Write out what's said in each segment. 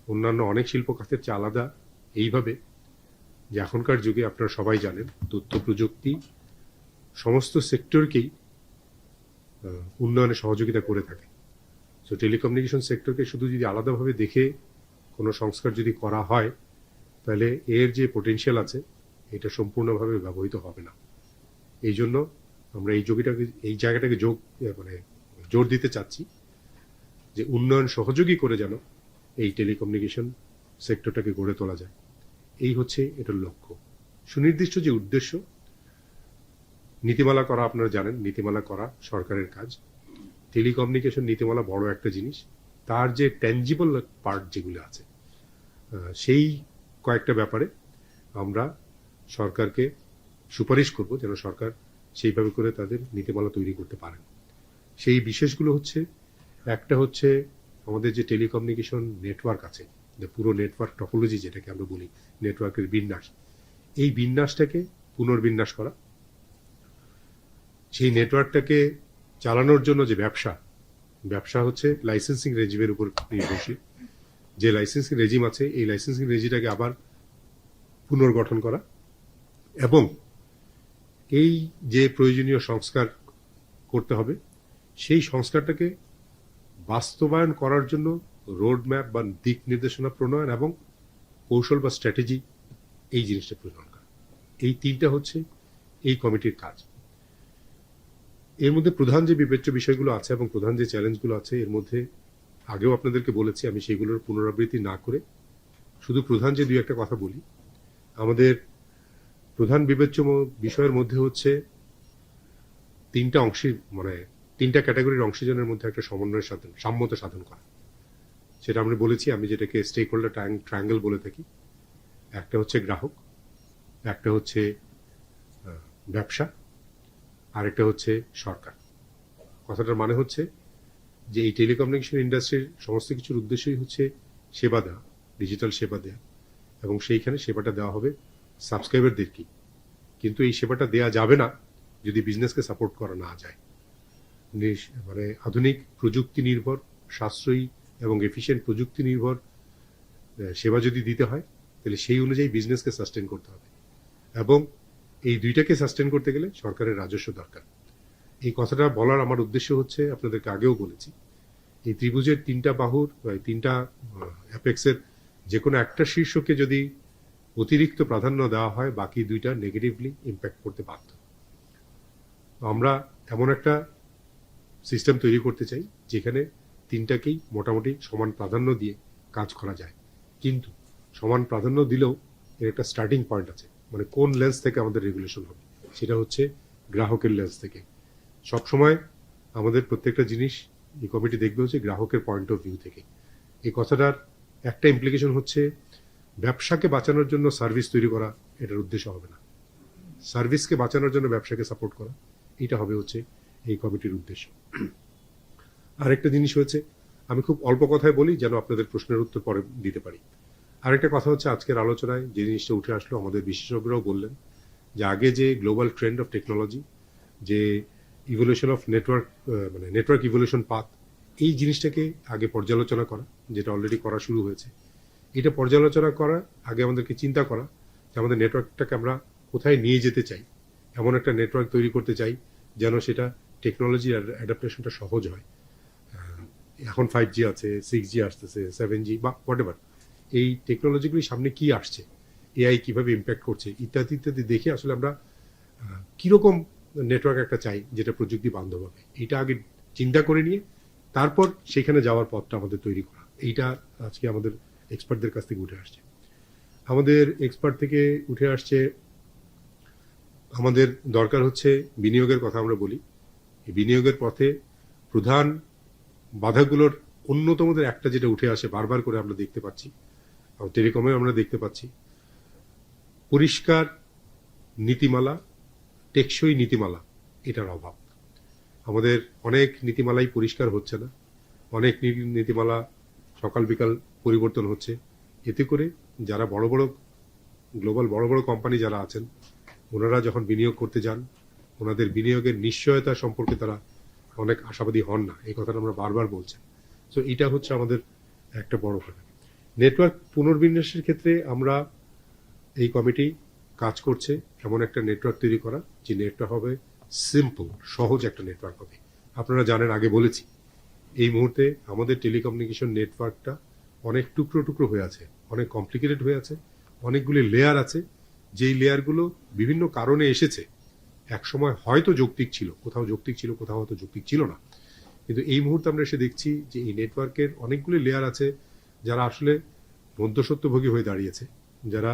অন্যান্য অনেক শিল্প খাতের চেয়ে আলাদা এইভাবে যে এখনকার যুগে আপনারা সবাই জানেন তথ্য প্রযুক্তি সমস্ত সেক্টরকেই উন্নয়নে সহযোগিতা করে থাকে। সো টেলিকমিউনিকেশন সেক্টরকে শুধু যদি আলাদাভাবে দেখে কোনো সংস্কার যদি করা হয় তাহলে এর যে পোটেনশিয়াল আছে এটা সম্পূর্ণভাবে ব্যবহৃত হবে না। এই জন্য আমরা এই জায়গাটাকে জোর দিতে চাচ্ছি যে উন্নয়ন সহযোগী করে যেন এই টেলিকমিউনিকেশন সেক্টরটাকে গড়ে তোলা যায়। এই হচ্ছে এটার লক্ষ্য। সুনির্দিষ্ট যে উদ্দেশ্য, নীতিমালা করা আপনারা জানেন, নীতিমালা করা সরকারের কাজ। টেলিকমিউনিকেশন নীতিমালা বড় একটা জিনিস, তার যে ট্যাঞ্জিবল পার্ট যেগুলো আছে সেই কয়েকটা ব্যাপারে আমরা সরকারকে সুপারিশ করব যেন সরকার সেইভাবে করে তাদের নীতিমালা তৈরি করতে পারেন। সেই বিশেষগুলো হচ্ছে, একটা হচ্ছে আমাদের যে টেলিকমিউনিকেশন নেটওয়ার্ক আছে, যে পুরো নেটওয়ার্ক টপোলজি যেটাকে আমরা বলি, নেটওয়ার্কের বিন্যাস, এই বিন্যাসটাকে পুনর্বিন্যাস করা। সেই নেটওয়ার্কটাকে চালানোর জন্য যে ব্যবসা হচ্ছে লাইসেন্সিং রেজিমের উপর নির্ভরশীল। যে লাইসেন্সিং রেজিম আছে এই লাইসেন্সিং রেজিমটাকে আবার পুনর্গঠন করা এবং এই যে প্রয়োজনীয় সংস্কার করতে হবে সেই সংস্কারটাকে বাস্তবায়ন করার জন্য রোড ম্যাপ বা দিক নির্দেশনা প্রণয়ন এবং কৌশল বা স্ট্র্যাটেজি, এই জিনিসটা প্রণয়ন করা। এই তিনটা হচ্ছে এই কমিটির কাজ। এর মধ্যে প্রধান যে বিবেচ্য বিষয়গুলো আছে এবং প্রধান যে চ্যালেঞ্জগুলো আছে এর মধ্যে আগেও আপনাদেরকে বলেছি, আমি সেগুলোর পুনরাবৃত্তি না করে শুধু প্রধান যে দুই একটা কথা বলি। আমাদের প্রধান বিবেচ্য বিষয়ের মধ্যে হচ্ছে তিনটা ক্যাটাগরির অংশীজনের মধ্যে একটা সাম্যত সাধন করা। সেটা আমরা বলেছি, আমি যেটাকে স্টেক হোল্ডার ট্রায়াঙ্গেল বলে থাকি। একটা হচ্ছে গ্রাহক, একটা হচ্ছে ব্যবসা, আরেকটা হচ্ছে সরকার। কথাটার মানে হচ্ছে যে এই টেলিকমিউনিকেশন ইন্ডাস্ট্রির সমস্ত কিছুর উদ্দেশ্যই হচ্ছে সেবা দেওয়া, ডিজিটাল সেবা দেওয়া, এবং সেইখানে সেবাটা দেওয়া হবে সাবস্ক্রাইবারদেরকেই। কিন্তু এই সেবাটা দেওয়া যাবে না যদি বিজনেসকে সাপোর্ট করা না যায়। আধুনিক প্রযুক্তি নির্ভর, সাশ্রয়ী এবং এফিশিয়েন্ট প্রযুক্তি নির্ভর সেবা যদি দিতে হয় তাহলে সেই অনুযায়ী বিজনেসকে সাস্টেন করতে হবে, এবং এই দুইটাকে সাস্টেন করতে গেলে সরকারের রাজস্ব দরকার। এই কথাটা বলার আমার উদ্দেশ্য হচ্ছে, আপনাদেরকে আগেও বলেছি, এই ত্রিভুজের তিনটা বাহুর তিনটা অ্যাপেক্সের যে কোনো একটা শীর্ষকে যদি অতিরিক্ত প্রাধান্য দেওয়া হয় বাকি দুইটা নেগেটিভলি ইম্প্যাক্ট করতে বাধ্য। আমরা এমন একটা সিস্টেম তৈরি করতে চাই যেখানে তিনটাকেই মোটামুটি সমান প্রাধান্য দিয়ে কাজ করা যায়। কিন্তু সমান প্রাধান্য দিলেও এর একটা স্টার্টিং পয়েন্ট আছে, মানে কোন লেন্স থেকে আমাদের রেগুলেশন হবে, সেটা হচ্ছে গ্রাহকের লেন্স থেকে। সবসময় আমাদের প্রত্যেকটা জিনিস এই কমিটি দেখবে হচ্ছে গ্রাহকের পয়েন্ট অফ ভিউ থেকে। এই কথাটার একটা ইমপ্লিকেশন হচ্ছে ব্যবসাকে বাঁচানোর জন্য সার্ভিস তৈরি করা এটার উদ্দেশ্য হবে না, সার্ভিসকে বাঁচানোর জন্য ব্যবসাকে সাপোর্ট করা, এটা হবে হচ্ছে এই কমিটির উদ্দেশ্য। আরেকটা জিনিস হচ্ছে, আমি খুব অল্প কথায় বলি যেন আপনাদের প্রশ্নের উত্তর পরে দিতে পারি। আরেকটা কথা হচ্ছে, আজকের আলোচনায় যে জিনিসটা উঠে আসলো, আমাদের বিশেষজ্ঞরাও বললেন যে আগে যে গ্লোবাল ট্রেন্ড অফ টেকনোলজি, যে evolution of network evolution path, এই জিনিসটাকে আগে পর্যালোচনা করা, যেটা অলরেডি করা শুরু হয়েছে। এটা পর্যালোচনা করা আগে আমাদেরকে চিন্তা করা যে আমাদের নেটওয়ার্কটাকে আমরা কোথায় নিয়ে যেতে চাই, এমন একটা নেটওয়ার্ক তৈরি করতে চাই যেন সেটা টেকনোলজি অ্যাডাপ্টেশনটা সহজ হয়। এখন 5G আছে, 6G আসতেছে, 7G বা হোয়াটএভার, এই টেকনোলজিগুলি সামনে কি আসছে, এআই কিভাবে ইম্প্যাক্ট করছে ইত্যাদি ইত্যাদি দেখে আসলে আমরা কিরকম নেটওয়ার্ক একটা চাই যেটা প্রযুক্তি বান্ধব হবে, এইটা আগে চিন্তা করে নিয়ে তারপর সেখানে যাওয়ার পথটা আমাদের তৈরি করা। এইটা আজকে আমাদের এক্সপার্টদের কাছ থেকে উঠে আসছে। আমাদের এক্সপার্ট থেকে উঠে আসছে আমাদের দরকার হচ্ছে বিনিয়োগের কথা আমরা বলি। এই বিনিয়োগের পথে প্রধান বাধাগুলোর অন্যতমদের একটা যেটা উঠে আসে বারবার করে আমরা দেখতে পাচ্ছি, টেলিকমে আমরা দেখতে পাচ্ছি, পরিষ্কার নীতিমালা, টেকসই নীতিমালা, এটার অভাব। আমাদের অনেক নীতিমালাই পরিষ্কার হচ্ছে না, অনেক নীতিমালা সকাল বিকাল পরিবর্তন হচ্ছে। এতে করে যারা গ্লোবাল বড় বড় কোম্পানি যারা আছেন ওনারা যখন বিনিয়োগ করতে যান ওনাদের বিনিয়োগের নিশ্চয়তা সম্পর্কে তারা অনেক আশাবাদী হন না, এই কথাটা আমরা বারবার বলছি। সো এটা হচ্ছে আমাদের একটা বড় কথা। নেটওয়ার্ক পুনর্বিন্যাসের ক্ষেত্রে আমরা এই কমিটি কাজ করছে এমন একটা নেটওয়ার্ক তৈরি করা যে নেটওয়ার্ক হবে সিম্পল, সহজ একটা নেটওয়ার্ক হবে। আপনারা জানেন, আগে বলেছি, এই মুহূর্তে আমাদের টেলিকমিউনিকেশন নেটওয়ার্কটা অনেক টুকরো টুকরো হয়ে আছে, অনেক কমপ্লিকেটেড হয়ে আছে, অনেকগুলি লেয়ার আছে, যেই লেয়ারগুলো বিভিন্ন কারণে এসেছে। একসময় হয়তো যৌক্তিক ছিল, কোথাও যৌক্তিক ছিল, কোথাও হয়তো যৌক্তিক ছিল না, কিন্তু এই মুহূর্তে আমরা এসে দেখছি যে এই নেটওয়ার্কের অনেকগুলি লেয়ার আছে যারা আসলে মধ্যস্বত্বভোগী হয়ে দাঁড়িয়েছে, যারা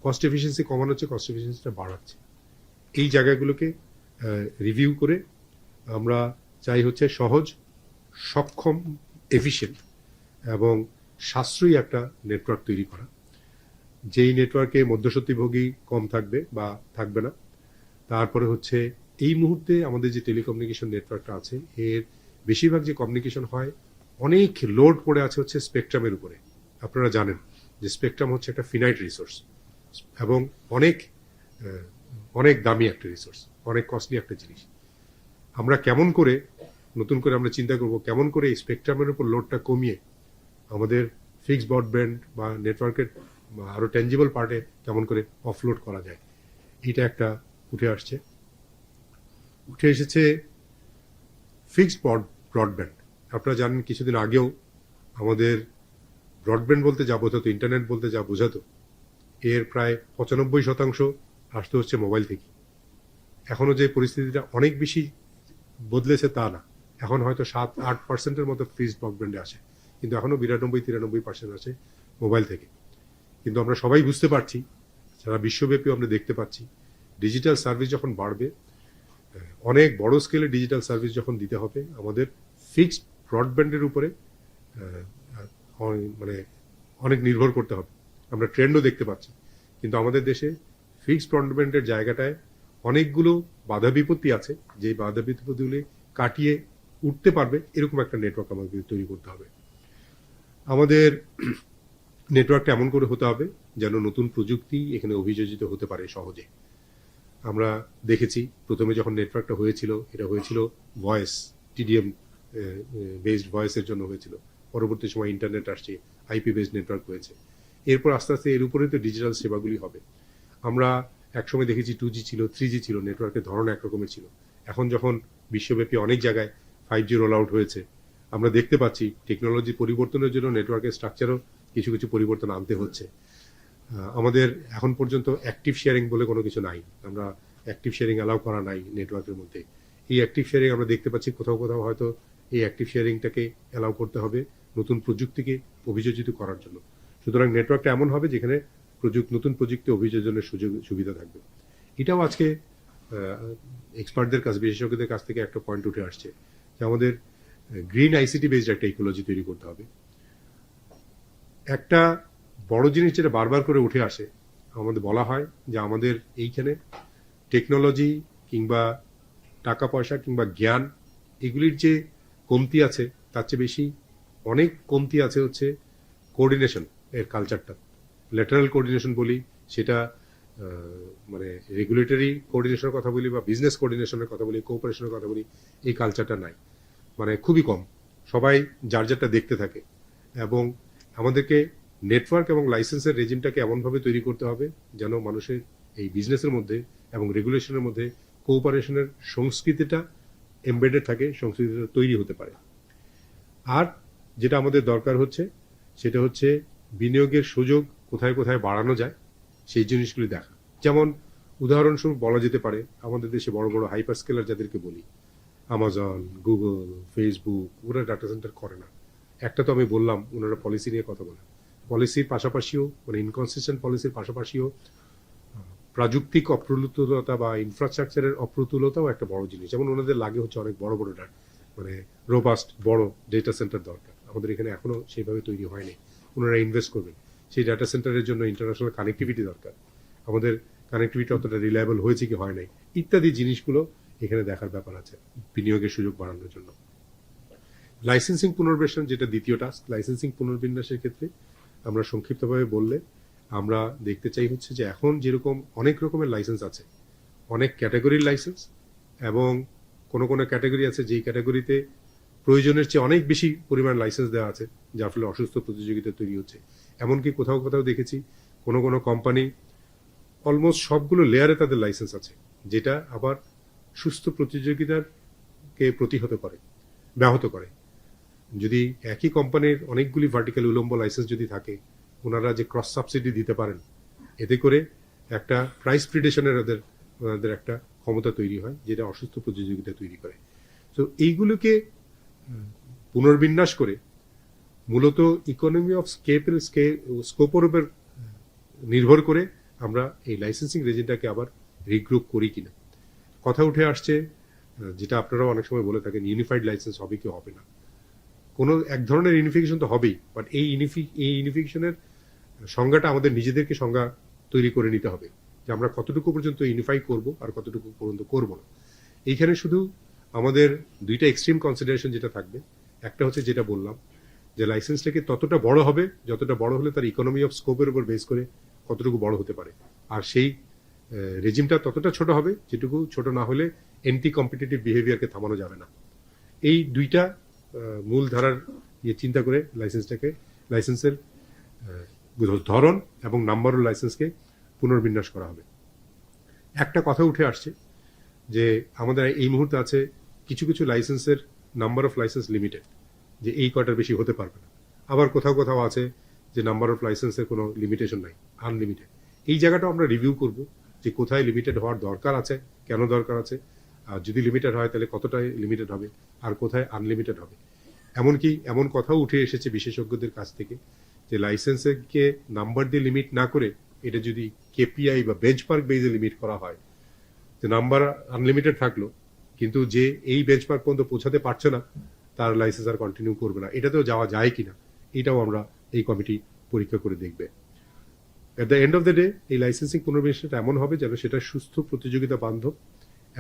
কস্ট এফিসিয়েন্সি কমানো হচ্ছে, কস্ট এফিসিয়েন্সিটা বাড়াচ্ছে। এই জায়গাগুলোকে রিভিউ করে আমরা চাই হচ্ছে সহজ, সক্ষম, এফিশিয়েন্ট এবং সাশ্রয়ী একটা নেটওয়ার্ক তৈরি করা, যেই নেটওয়ার্কে মধ্যস্বত্বভোগী কম থাকবে বা থাকবে না। তারপরে হচ্ছে এই মুহূর্তে আমাদের যে টেলিকমিউনিকেশন নেটওয়ার্কটা আছে, এর বেশিরভাগ যে কমিউনিকেশন হয় অনেক লোড পড়ে আছে হচ্ছে স্পেকট্রামের উপরে। আপনারা জানেন যে স্পেকট্রাম হচ্ছে একটা ফিনাইট রিসোর্স এবং অনেক অনেক দামি একটা রিসোর্স, অনেক কস্টলি একটা জিনিস। আমরা কেমন করে নতুন করে আমরা চিন্তা করব কেমন করে এই স্পেকট্রামের উপর লোডটা কমিয়ে আমাদের ফিক্সড ব্রডব্যান্ড বা নেটওয়ার্কের আরো ট্যাঞ্জিবল পার্টে কেমন করে অফলোড করা যায়। এটা একটা উঠে এসেছে ফিক্সড ব্রডব্যান্ড। আপনারা জানেন কিছুদিন আগেও আমাদের ব্রডব্যান্ড বলতে যা বোঝাতো, ইন্টারনেট বলতে যা বোঝাতো, এর প্রায় 95% আসতে হচ্ছে মোবাইল থেকে। এখনো যে পরিস্থিতিটা অনেক বেশি বদলেছে তা না, এখন হয়তো 7-8% মতো ফিক্সড ব্রডব্যান্ডে আসে, কিন্তু এখনো 92-93% আসে মোবাইল থেকে। কিন্তু আমরা সবাই বুঝতে পারছি, সারা বিশ্বব্যাপী আমরা দেখতে পাচ্ছি, ডিজিটাল সার্ভিস যখন বাড়বে, অনেক বড় স্কেলে ডিজিটাল সার্ভিস যখন দিতে হবে, আমাদের ফিক্সড ব্রডব্যান্ডের উপরে মানে অনেক নির্ভর করতে হবে। আমরা ট্রেন্ডও দেখতে পাচ্ছি, কিন্তু আমাদের দেশে ফিক্সড ব্রডব্যান্ডের জায়গাটায় অনেকগুলো বাধা বিপত্তি আছে, যে বাধা বিপত্তিগুলি কাটিয়ে উঠতে পারবে এরকম একটা নেটওয়ার্ক আমাদের তৈরি করতে হবে। আমাদের নেটওয়ার্কটা এমন করে হতে হবে যেন নতুন প্রযুক্তি এখানে অভিযোজিত হতে পারে সহজে। আমরা দেখেছি প্রথমে যখন নেটওয়ার্কটা হয়েছিল, এটা হয়েছিল ভয়েস, টিডিএম বেসড ভয়েসের জন্য হয়েছিল। পরবর্তী সময় ইন্টারনেট আসছে, আইপি বেসড নেটওয়ার্ক হয়েছে। এরপর আস্তে আস্তে এর উপরে তো ডিজিটাল সেবাগুলি হবে। আমরা একসময় দেখেছি 2G ছিল, 3G ছিল, নেটওয়ার্কের ধরন একরকমের ছিল। এখন যখন বিশ্বব্যাপী অনেক জায়গায় 5G রোল আউট হয়েছে, আমরা দেখতে পাচ্ছি টেকনোলজি পরিবর্তনের জন্য নেটওয়ার্কের স্ট্রাকচারও কিছু কিছু পরিবর্তন আনতে হচ্ছে। আমাদের এখন পর্যন্ত অ্যাক্টিভ শেয়ারিং বলে কোনো কিছু নাই, আমরা অ্যাক্টিভ শেয়ারিং অ্যালাউ করা নাই নেটওয়ার্কের মধ্যে। এই অ্যাক্টিভ শেয়ারিং আমরা দেখতে পাচ্ছি কোথাও কোথাও হয়তো এই অ্যাক্টিভ শেয়ারিংটাকে অ্যালাউ করতে হবে নতুন প্রযুক্তিকে অভিযোজিত করার জন্য। সুতরাং নেটওয়ার্কটা এমন হবে যেখানে নতুন প্রযুক্তি অভিযোজনের সুবিধা থাকবে। এটাও আজকে এক্সপার্টদের কাছ, বিশেষজ্ঞদের কাছ থেকে একটা পয়েন্ট উঠে আসছে যে আমাদের গ্রিন আইসিটি বেসড একটা ইকোলজি তৈরি করতে হবে। একটা বড় জিনিস যেটা বারবার করে উঠে আসে, আমাদের বলা হয় যে আমাদের এইখানে টেকনোলজি কিংবা টাকা পয়সা কিংবা জ্ঞান এগুলির যে কমতি আছে, তার চেয়ে বেশি অনেক কমতি আছে হচ্ছে কোঅর্ডিনেশন এর কালচারটা। ল্যাটারাল কোঅর্ডিনেশন বলি, সেটা মানে রেগুলেটরি কোঅর্ডিনেশনের কথা বলি বা বিজনেস কোঅর্ডিনেশনের কথা বলি, কোঅপারেশনের কথা বলি, এই কালচারটা নাই, মানে খুবই কম। সবাই যার যারটা দেখতে থাকে। এবং আমাদেরকে নেটওয়ার্ক এবং লাইসেন্সের রেজিমটাকে এমনভাবে তৈরি করতে হবে যেন মানুষের এই বিজনেসের মধ্যে এবং রেগুলেশনের মধ্যে কোঅপারেশনের সংস্কৃতিটা এমবেডেড থাকে, সংস্কৃতিটা তৈরি হতে পারে। আর যেটা আমাদের দরকার হচ্ছে সেটা হচ্ছে বিনিয়োগের সুযোগ কোথায় কোথায় বাড়ানো যায় সেই জিনিসগুলি দেখা। যেমন উদাহরণস্বরূপ বলা যেতে পারে, আমাদের দেশে বড় বড় হাইপার স্কেলার যাদেরকে বলি, আমাজন, গুগল, ফেসবুক, ওরা ডাটা সেন্টার করে না। একটা তো আমি বললাম, ওনারা পলিসি নিয়ে কথা বলেন। পলিসির পাশাপাশিও, মানে ইনকনসিস্টেন্ট পলিসির পাশাপাশিও প্রাযুক্তিক অপ্রতুলতা বা ইনফ্রাস্ট্রাকচারের অপ্রতুলতাও একটা বড় জিনিস। যেমন ওনাদের লাগে হচ্ছে অনেক বড় বড় মানে রোবাস্ট বড় ডেটা সেন্টার দরকার। আমাদের এখানে এখনো সেইভাবে তৈরি হয়নি। ওনারা ইনভেস্ট করবেন, সেই ডাটা সেন্টারের জন্য ইন্টারন্যাশনাল কানেক্টিভিটি দরকার। আমাদের কানেক্টিভিটি অতটা রিলায়েবল হয়েছে কি হয় নাই, ইত্যাদি জিনিসগুলো এখানে দেখার ব্যাপার আছে বিনিয়োগের সুযোগ বাড়ানোর জন্য। লাইসেন্সিং পুনর্বাসন যেটা দ্বিতীয় টাস্ক, লাইসেন্সিং পুনর্বিন্যাসের ক্ষেত্রে আমরা সংক্ষিপ্তভাবে বললে আমরা দেখতে চাই হচ্ছে যে এখন যেরকম অনেক রকমের লাইসেন্স আছে, অনেক ক্যাটাগরির লাইসেন্স, এবং কোনো কোনো ক্যাটাগরি আছে যেই ক্যাটাগরিতে প্রয়োজনের চেয়ে অনেক বেশি পরিমাণ লাইসেন্স দেওয়া আছে, যার ফলে অসুস্থ প্রতিযোগিতা তৈরি হচ্ছে। এমনকি কোথাও কোথাও দেখেছি কোনো কোনো কোম্পানি অলমোস্ট সবগুলো লেয়ারে তাদের লাইসেন্স আছে, যেটা আবার সুস্থ প্রতিযোগিতাকে ব্যাহত করে। যদি একই কোম্পানির অনেকগুলি ভার্টিক্যাল উলম্ব লাইসেন্স যদি থাকে, ওনারা যে ক্রস সাবসিডি দিতে পারেন, এতে করে একটা প্রাইস প্রিডেশনের ওনাদের একটা ক্ষমতা তৈরি হয়, যেটা অসুস্থ প্রতিযোগিতা তৈরি করে। তো এইগুলোকে পুনর্বিন্যাস করে মূলত ইকোনমি অফ স্কোপের উপর নির্ভর করে আমরা এই লাইসেন্সিং রেজিমটাকে আবার রিগ্রুপ করি কিনা। কথা উঠে আসছে, যেটা আপনারাও অনেক সময় বলে থাকেন, ইউনিফাইড লাইসেন্স হবে কি হবে না। কোনো এক ধরনের ইউনিফিকেশন তো হবেই, বাট এই ইউনিফিকেশনের সংজ্ঞাটা আমাদের নিজেদেরকে সংজ্ঞা তৈরি করে নিতে হবে, যে আমরা কতটুকু পর্যন্ত ইউনিফাই করব আর কতটুকু পর্যন্ত করব না। এইখানে শুধু আমাদের দুইটা এক্সট্রিম কনসিডারেশন যেটা থাকবে, একটা হচ্ছে যেটা বললাম, যে লাইসেন্সটাকে ততটা বড় হবে যতটা বড় হলে তার ইকোনমি অফ স্কোপের উপর বেস করে কতটুকু বড় হতে পারে, আর সেই রেজিমটা ততটা ছোট হবে যেটুকু ছোট না হলে এন্টি কম্পিটিটিভ বিহেভিয়ারকে থামানো যাবে না। এই দুইটা মূল ধারার চিন্তা করে লাইসেন্সের ধরন এবং নাম্বার অফ লাইসেন্সকে পুনর্বিন্যাস করা হবে। একটা কথা উঠে আসছে যে আমাদের এই মুহূর্তে আছে কিছু কিছু লাইসেন্সের নাম্বার অফ লাইসেন্স লিমিটেড, যে এই কয়টার বেশি হতে পারবে না। আবার কোথাও কোথাও আছে যে নাম্বার অফ লাইসেন্সের কোনো লিমিটেশন নাই, আনলিমিটেড। এই জায়গাটাও আমরা রিভিউ করব যে কোথায় লিমিটেড হওয়ার দরকার আছে, কেন দরকার আছে, আর যদি লিমিটেড হয় তাহলে কতটাই লিমিটেড হবে, আর কোথায় আনলিমিটেড হবে। এমনকি এমন কথাও উঠে এসেছে বিশেষজ্ঞদের কাছ থেকে যে লাইসেন্সকে নাম্বার দিয়ে লিমিট না করে এটা যদি কেপিআই বা বেঞ্চমার্ক বেজে লিমিট করা হয়, যে নাম্বার আনলিমিটেড থাকলো কিন্তু যে এই বেঞ্চমার্ক পর্যন্ত পৌঁছাতে পারছে না, তার লাইসেন্স আর কন্টিনিউ করবে না। এটাতেও যাওয়া যায় কিনা, এটাও আমরা এই কমিটি পরীক্ষা করে দেখবে। At the end of the day এই লাইসেন্সিং পুনর্বিন্যাসটা এমন হবে যেন সেটা সুস্থ প্রতিযোগিতা বান্ধব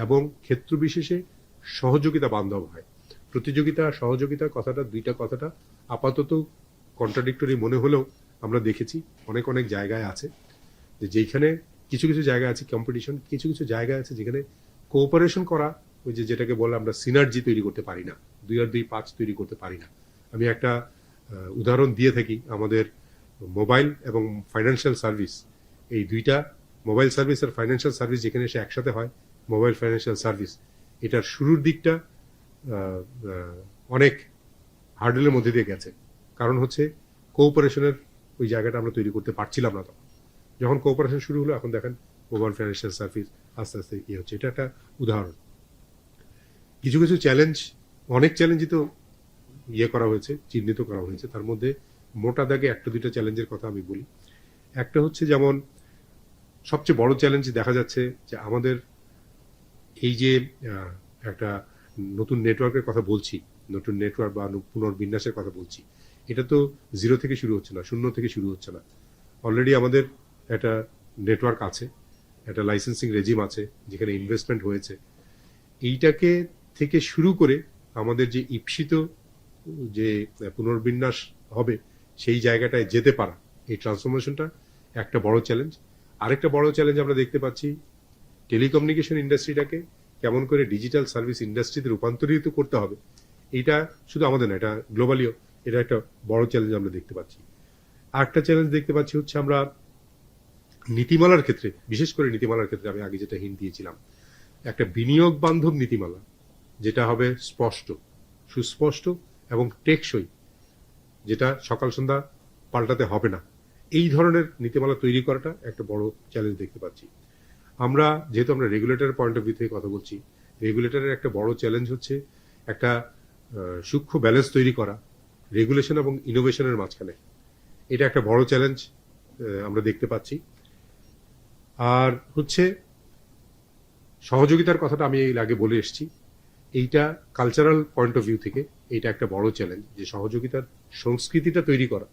এবং ক্ষেত্র বিশেষে সহযোগিতা বান্ধব হয়। প্রতিযোগিতা সহযোগিতা দুইটা কথাটা আপাতত কন্ট্রাডিক্টরি মনে হলেও আমরা দেখেছি অনেক অনেক জায়গায় আছে, যে যেখানে কিছু কিছু জায়গায় আছে কম্পিটিশন, কিছু কিছু জায়গায় আছে যেখানে কোঅপারেশন করা, ওই যেটাকে বলে আমরা সিনার্জি তৈরি করতে পারি না, 2 আর 2 5 তৈরি করতে পারি না। আমি একটা উদাহরণ দিয়ে থাকি, আমাদের মোবাইল এবং ফাইন্যান্সিয়াল সার্ভিস, এই দুইটা মোবাইল সার্ভিস আর ফাইন্যান্সিয়াল সার্ভিস যেখানে এসে একসাথে হয়, মোবাইল ফাইন্যান্সিয়াল সার্ভিস, এটার শুরুর দিকটা অনেক হার্ডেলের মধ্যে দিয়ে গেছে। কারণ হচ্ছে কোঅপারেশনের ওই জায়গাটা আমরা তৈরি করতে পারছিলাম না তখন। যখন কোঅপারেশন শুরু হলো, এখন দেখেন মোবাইল ফাইন্যান্সিয়াল সার্ভিস আস্তে আস্তে ইয়ে হচ্ছে। এটা একটা উদাহরণ। কিছু কিছু চ্যালেঞ্জ, অনেক চ্যালেঞ্জই তো করা হয়েছে, চিহ্নিত করা হয়েছে। তার মধ্যে মোটা দাগে একটা দুইটা চ্যালেঞ্জের কথা আমি বলি। একটা হচ্ছে যেমন সবচেয়ে বড় চ্যালেঞ্জ দেখা যাচ্ছে যে আমাদের এই যে একটা নতুন নেটওয়ার্কের কথা বলছি, নতুন নেটওয়ার্ক বা পুনর্বিন্যাসের কথা বলছি, এটা তো 0 থেকে শুরু হচ্ছে না, 0 থেকে শুরু হচ্ছে না। অলরেডি আমাদের একটা নেটওয়ার্ক আছে, একটা লাইসেন্সিং রেজিম আছে, যেখানে ইনভেস্টমেন্ট হয়েছে। এইটাকে থেকে শুরু করে আমাদের যে ঈপ্সিত যে পুনর্বিন্যাস হবে সেই জায়গাটায় যেতে পারা, এই ট্রান্সফরমেশনটা একটা বড় চ্যালেঞ্জ। আরেকটা বড় চ্যালেঞ্জ আমরা দেখতে পাচ্ছি, টেলিকমিউনিকেশন ইন্ডাস্ট্রিটাকে কেমন করে ডিজিটাল সার্ভিস ইন্ডাস্ট্রিতে রূপান্তরিত করতে হবে। এটা শুধু আমাদের না, এটা গ্লোবালিও এটা একটা বড় চ্যালেঞ্জ আমরা দেখতে পাচ্ছি। আরেকটা চ্যালেঞ্জ দেখতে পাচ্ছি হচ্ছে আমরা নীতিমালার ক্ষেত্রে, বিশেষ করে নীতিমালার ক্ষেত্রে আমি আগে যেটা হিন্ট দিয়েছিলাম, একটা বিনিয়োগ বান্ধব নীতিমালা যেটা হবে স্পষ্ট, সুস্পষ্ট এবং টেকসই, যেটা সকাল সন্ধ্যা পাল্টাতে হবে না, এই ধরনের নীতিমালা তৈরি করাটা একটা বড় চ্যালেঞ্জ দেখতে পাচ্ছি। যেহেতু আমরা রেগুলেটরের পয়েন্ট অফ ভিউ থেকে কথা বলছি, রেগুলেটরের একটা বড় চ্যালেঞ্জ হচ্ছে একটা সূক্ষ্ম ব্যালেন্স তৈরি করা রেগুলেশন এবং ইনোভেশনের মাঝখানে। এটা একটা বড় চ্যালেঞ্জ আমরা দেখতে পাচ্ছি। আর হচ্ছে সহযোগিতার কথাটা আমি এর আগে বলে এসেছি, এইটা কালচারাল পয়েন্ট অফ ভিউ থেকে এইটা একটা বড় চ্যালেঞ্জ, যে সহযোগিতার সংস্কৃতিটা তৈরি করা,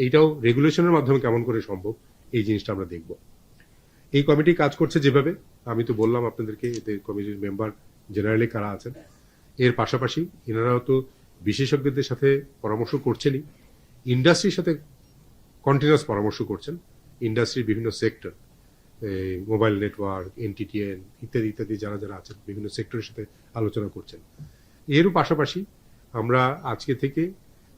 এইটাও রেগুলেশনের মাধ্যমে কেমন করে সম্ভব, এই জিনিসটা আমরা দেখব। এই কমিটি কাজ করছে যেভাবে, আমি তো বললাম আপনাদেরকে, এতে কমিটির মেম্বার জেনারেলি কারা আছেন। এর পাশাপাশি এনারাও তো বিশেষজ্ঞদের সাথে পরামর্শ করছেনই, ইন্ডাস্ট্রির সাথে কন্টিনিউয়াস পরামর্শ করছেন। ইন্ডাস্ট্রির বিভিন্ন সেক্টর, মোবাইল নেটওয়ার্ক, এনটিটিএন ইত্যাদি ইত্যাদি যারা যারা আছেন, বিভিন্ন সেক্টরের সাথে আলোচনা করছেন। এরও পাশাপাশি আমরা আজকে থেকে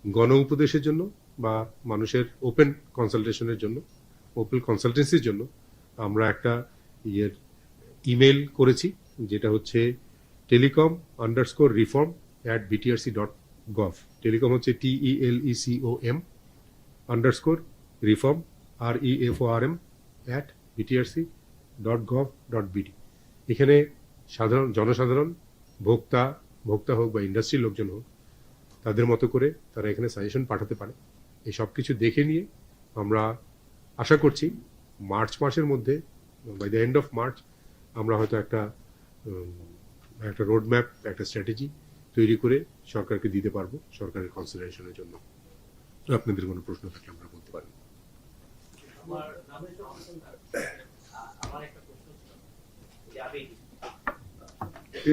গণ উপদেশের জন্য বা মানুষের ওপেন কনসালটেশনের জন্য, ওপেন কনসালটেন্সির জন্য আমরা একটা ইমেল করেছি, যেটা হচ্ছে telecom_reform@btrc.gov। টেলিকম হচ্ছে TELECOM_reform REFORM@btrc.gov.bd। এখানে জনসাধারণ, ভোক্তা হোক বা ইন্ডাস্ট্রির লোকজন হোক, তাদের মতো করে তারা এখানে সাজেশন পাঠাতে পারে। এই সব কিছু দেখে নিয়ে আমরা আশা করছি মার্চ মাসের মধ্যে, by the end of March, আমরা হয়তো একটা রোড ম্যাপ, একটা স্ট্র্যাটেজি তৈরি করে সরকারকে দিতে পারবো সরকারের কনসিডারেশনের জন্য। আপনাদের কোনো প্রশ্ন থাকলে আমরা বলতে পারি। আমার একটা প্রশ্ন ছিল যে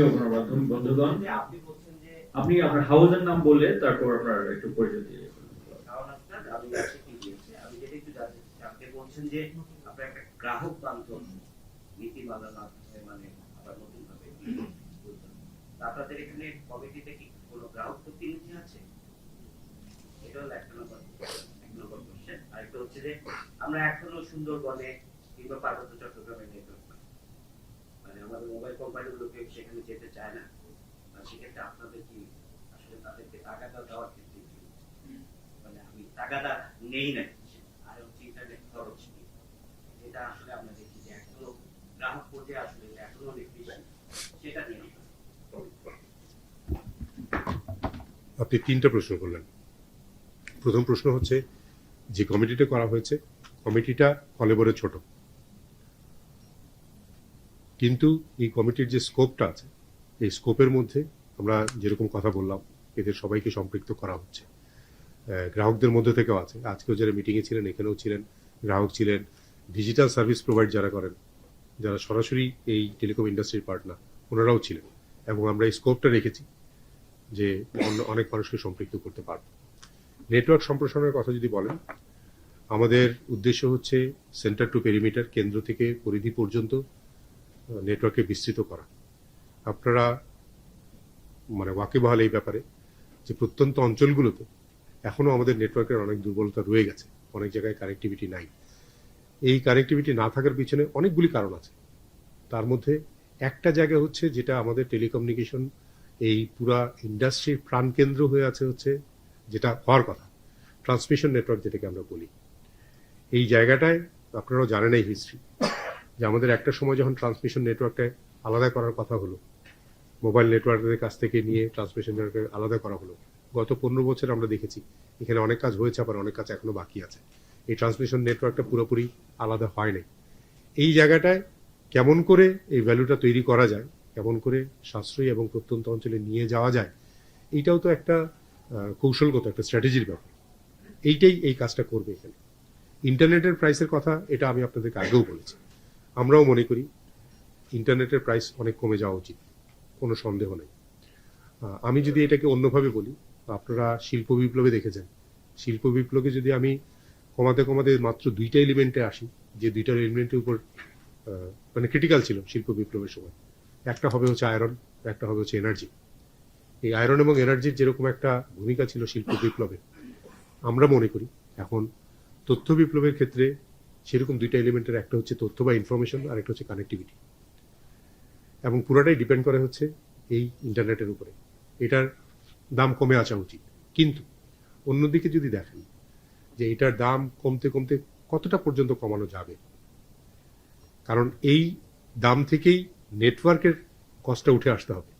বন্ধুগণ, আপনি বলছেন যে আপনি আপনার হাউসের নাম বললে তারপর আপনার একটু পরিচয় দিয়ে আমি যেটা একটু জানতে চাই, আপনি বলছেন যে আপনার একটা গ্রাহক বান্ধব নীতিমালার মাধ্যমে, মানে আবার নতুন ভাবে আপনাদের এখানে কমিটিতে কি কোনো গ্রাহক প্রতিনিধি আছে? এটা হলো এক নম্বর কোশ্চেন। আর একটা হচ্ছে যে আমরা এখনো সুন্দরবনে কিংবা পার্বত্য চট্টগ্রামে নেটওয়ার্ক, মানে আমাদের মোবাইল কোম্পানিগুলো কেউ সেখানে যেতে চায় না। সেক্ষেত্রে আপনাদের কি আসলে তাদেরকে টাকাটা দেওয়ার ক্ষেত্রে কি, মানে আমি টাকাটা নেই না, আর হচ্ছে ইন্টারনেট খরচ কি, যেটা আসলে আমরা দেখি যে এখনো গ্রাহক পর্যায়ে আসলে এখনো অনেক বেশি, সেটা নিয়ে আপনি তিনটা প্রশ্ন করলেন। প্রথম প্রশ্ন হচ্ছে যে কমিটিটা করা হয়েছে, কমিটিটা কলেবরে ছোট, কিন্তু এই কমিটির যে স্কোপটা আছে, এই স্কোপের মধ্যে আমরা যেরকম কথা বললাম, এদের সবাইকে সম্পৃক্ত করা হচ্ছে। গ্রাহকদের মধ্যে থেকেও আছে, আজকেও যারা মিটিংয়ে ছিলেন এখানেও ছিলেন, গ্রাহক ছিলেন, ডিজিটাল সার্ভিস প্রোভাইড যারা করেন, যারা সরাসরি এই টেলিকম ইন্ডাস্ট্রির পার্টনার, ওনারাও ছিলেন। এবং আমরা এই স্কোপটা রেখেছি যে অনেক মানুষকে সম্পৃক্ত করতে পারব। নেটওয়ার্ক সম্প্রসারণের কথা যদি বলেন, আমাদের উদ্দেশ্য হচ্ছে সেন্টার টু পেরিমিটার, কেন্দ্র থেকে পরিধি পর্যন্ত নেটওয়ার্কে বিস্তৃত করা। আপনারা মানে ওয়াকিবহাল এই ব্যাপারে যে প্রত্যন্ত অঞ্চলগুলোতে এখনো আমাদের নেটওয়ার্কের অনেক দুর্বলতা রয়ে গেছে, অনেক জায়গায় কানেক্টিভিটি নাই। এই কানেক্টিভিটি না থাকার পিছনে অনেকগুলি কারণ আছে। তার মধ্যে একটা জায়গা হচ্ছে যেটা আমাদের টেলিকমিউনিকেশন এই পুরা ইন্ডাস্ট্রির প্রাণকেন্দ্র হয়ে আছে, হচ্ছে যেটা হওয়ার কথা, ট্রান্সমিশন নেটওয়ার্ক যেটাকে আমরা বলি। এই জায়গাটায় আপনারাও জানেন এই হিস্ট্রি, যে আমাদের একটা সময় যখন ট্রান্সমিশন নেটওয়ার্কটা আলাদা করার কথা হলো, মোবাইল নেটওয়ার্কের কাছ থেকে নিয়ে ট্রান্সমিশন নেটওয়ার্ক আলাদা করা হলো, গত 15 বছর আমরা দেখেছি এখানে অনেক কাজ হয়েছে, আবার অনেক কাজ এখনো বাকি আছে। এই ট্রান্সমিশন নেটওয়ার্কটা পুরোপুরি আলাদা হয় নাই। এই জায়গাটায় কেমন করে এই ভ্যালুটা তৈরি করা যায়, কেমন করে সাশ্রয়ী এবং প্রত্যন্ত অঞ্চলে নিয়ে যাওয়া যায়, এইটাও তো একটা কৌশলগত একটা স্ট্র্যাটেজির ব্যাপার। এইটাই এই কাজটা করবে এখানে। ইন্টারনেটের প্রাইসের কথা এটা আমি আপনাদেরকে আগেও বলেছি, আমরাও মনে করি ইন্টারনেটের প্রাইস অনেক কমে যাওয়া উচিত, কোনো সন্দেহ নেই। আমি যদি এটাকে অন্যভাবে বলি, আপনারা শিল্প বিপ্লবে দেখেছেন, শিল্প বিপ্লবে যদি আমি কমাতে কমাতে মাত্র দুইটা এলিমেন্টে আসি, যে দুইটা এলিমেন্টের উপর মানে ক্রিটিক্যাল ছিল শিল্প বিপ্লবের সময়, একটা হবে হচ্ছে আয়রন, একটা হবে হচ্ছে এনার্জি। এই আয়রন এবং এনার্জির যেরকম একটা ভূমিকা ছিল শিল্প বিপ্লবে, আমরা মনে করি এখন তথ্য বিপ্লবের ক্ষেত্রে সেরকম দুইটা এলিমেন্টের একটা হচ্ছে তথ্য বা ইনফরমেশন, আর একটা হচ্ছে কানেক্টিভিটি। এবং পুরোটাই ডিপেন্ড করে হচ্ছে এই ইন্টারনেটের উপরে। এটার দাম কমে আসা উচিত, কিন্তু অন্যদিকে যদি দেখেন যে এটার দাম কমতে কমতে কতটা পর্যন্ত কমানো যাবে, কারণ এই দাম থেকেই নেটওয়ার্কের কস্টটা উঠে আসতে হবে।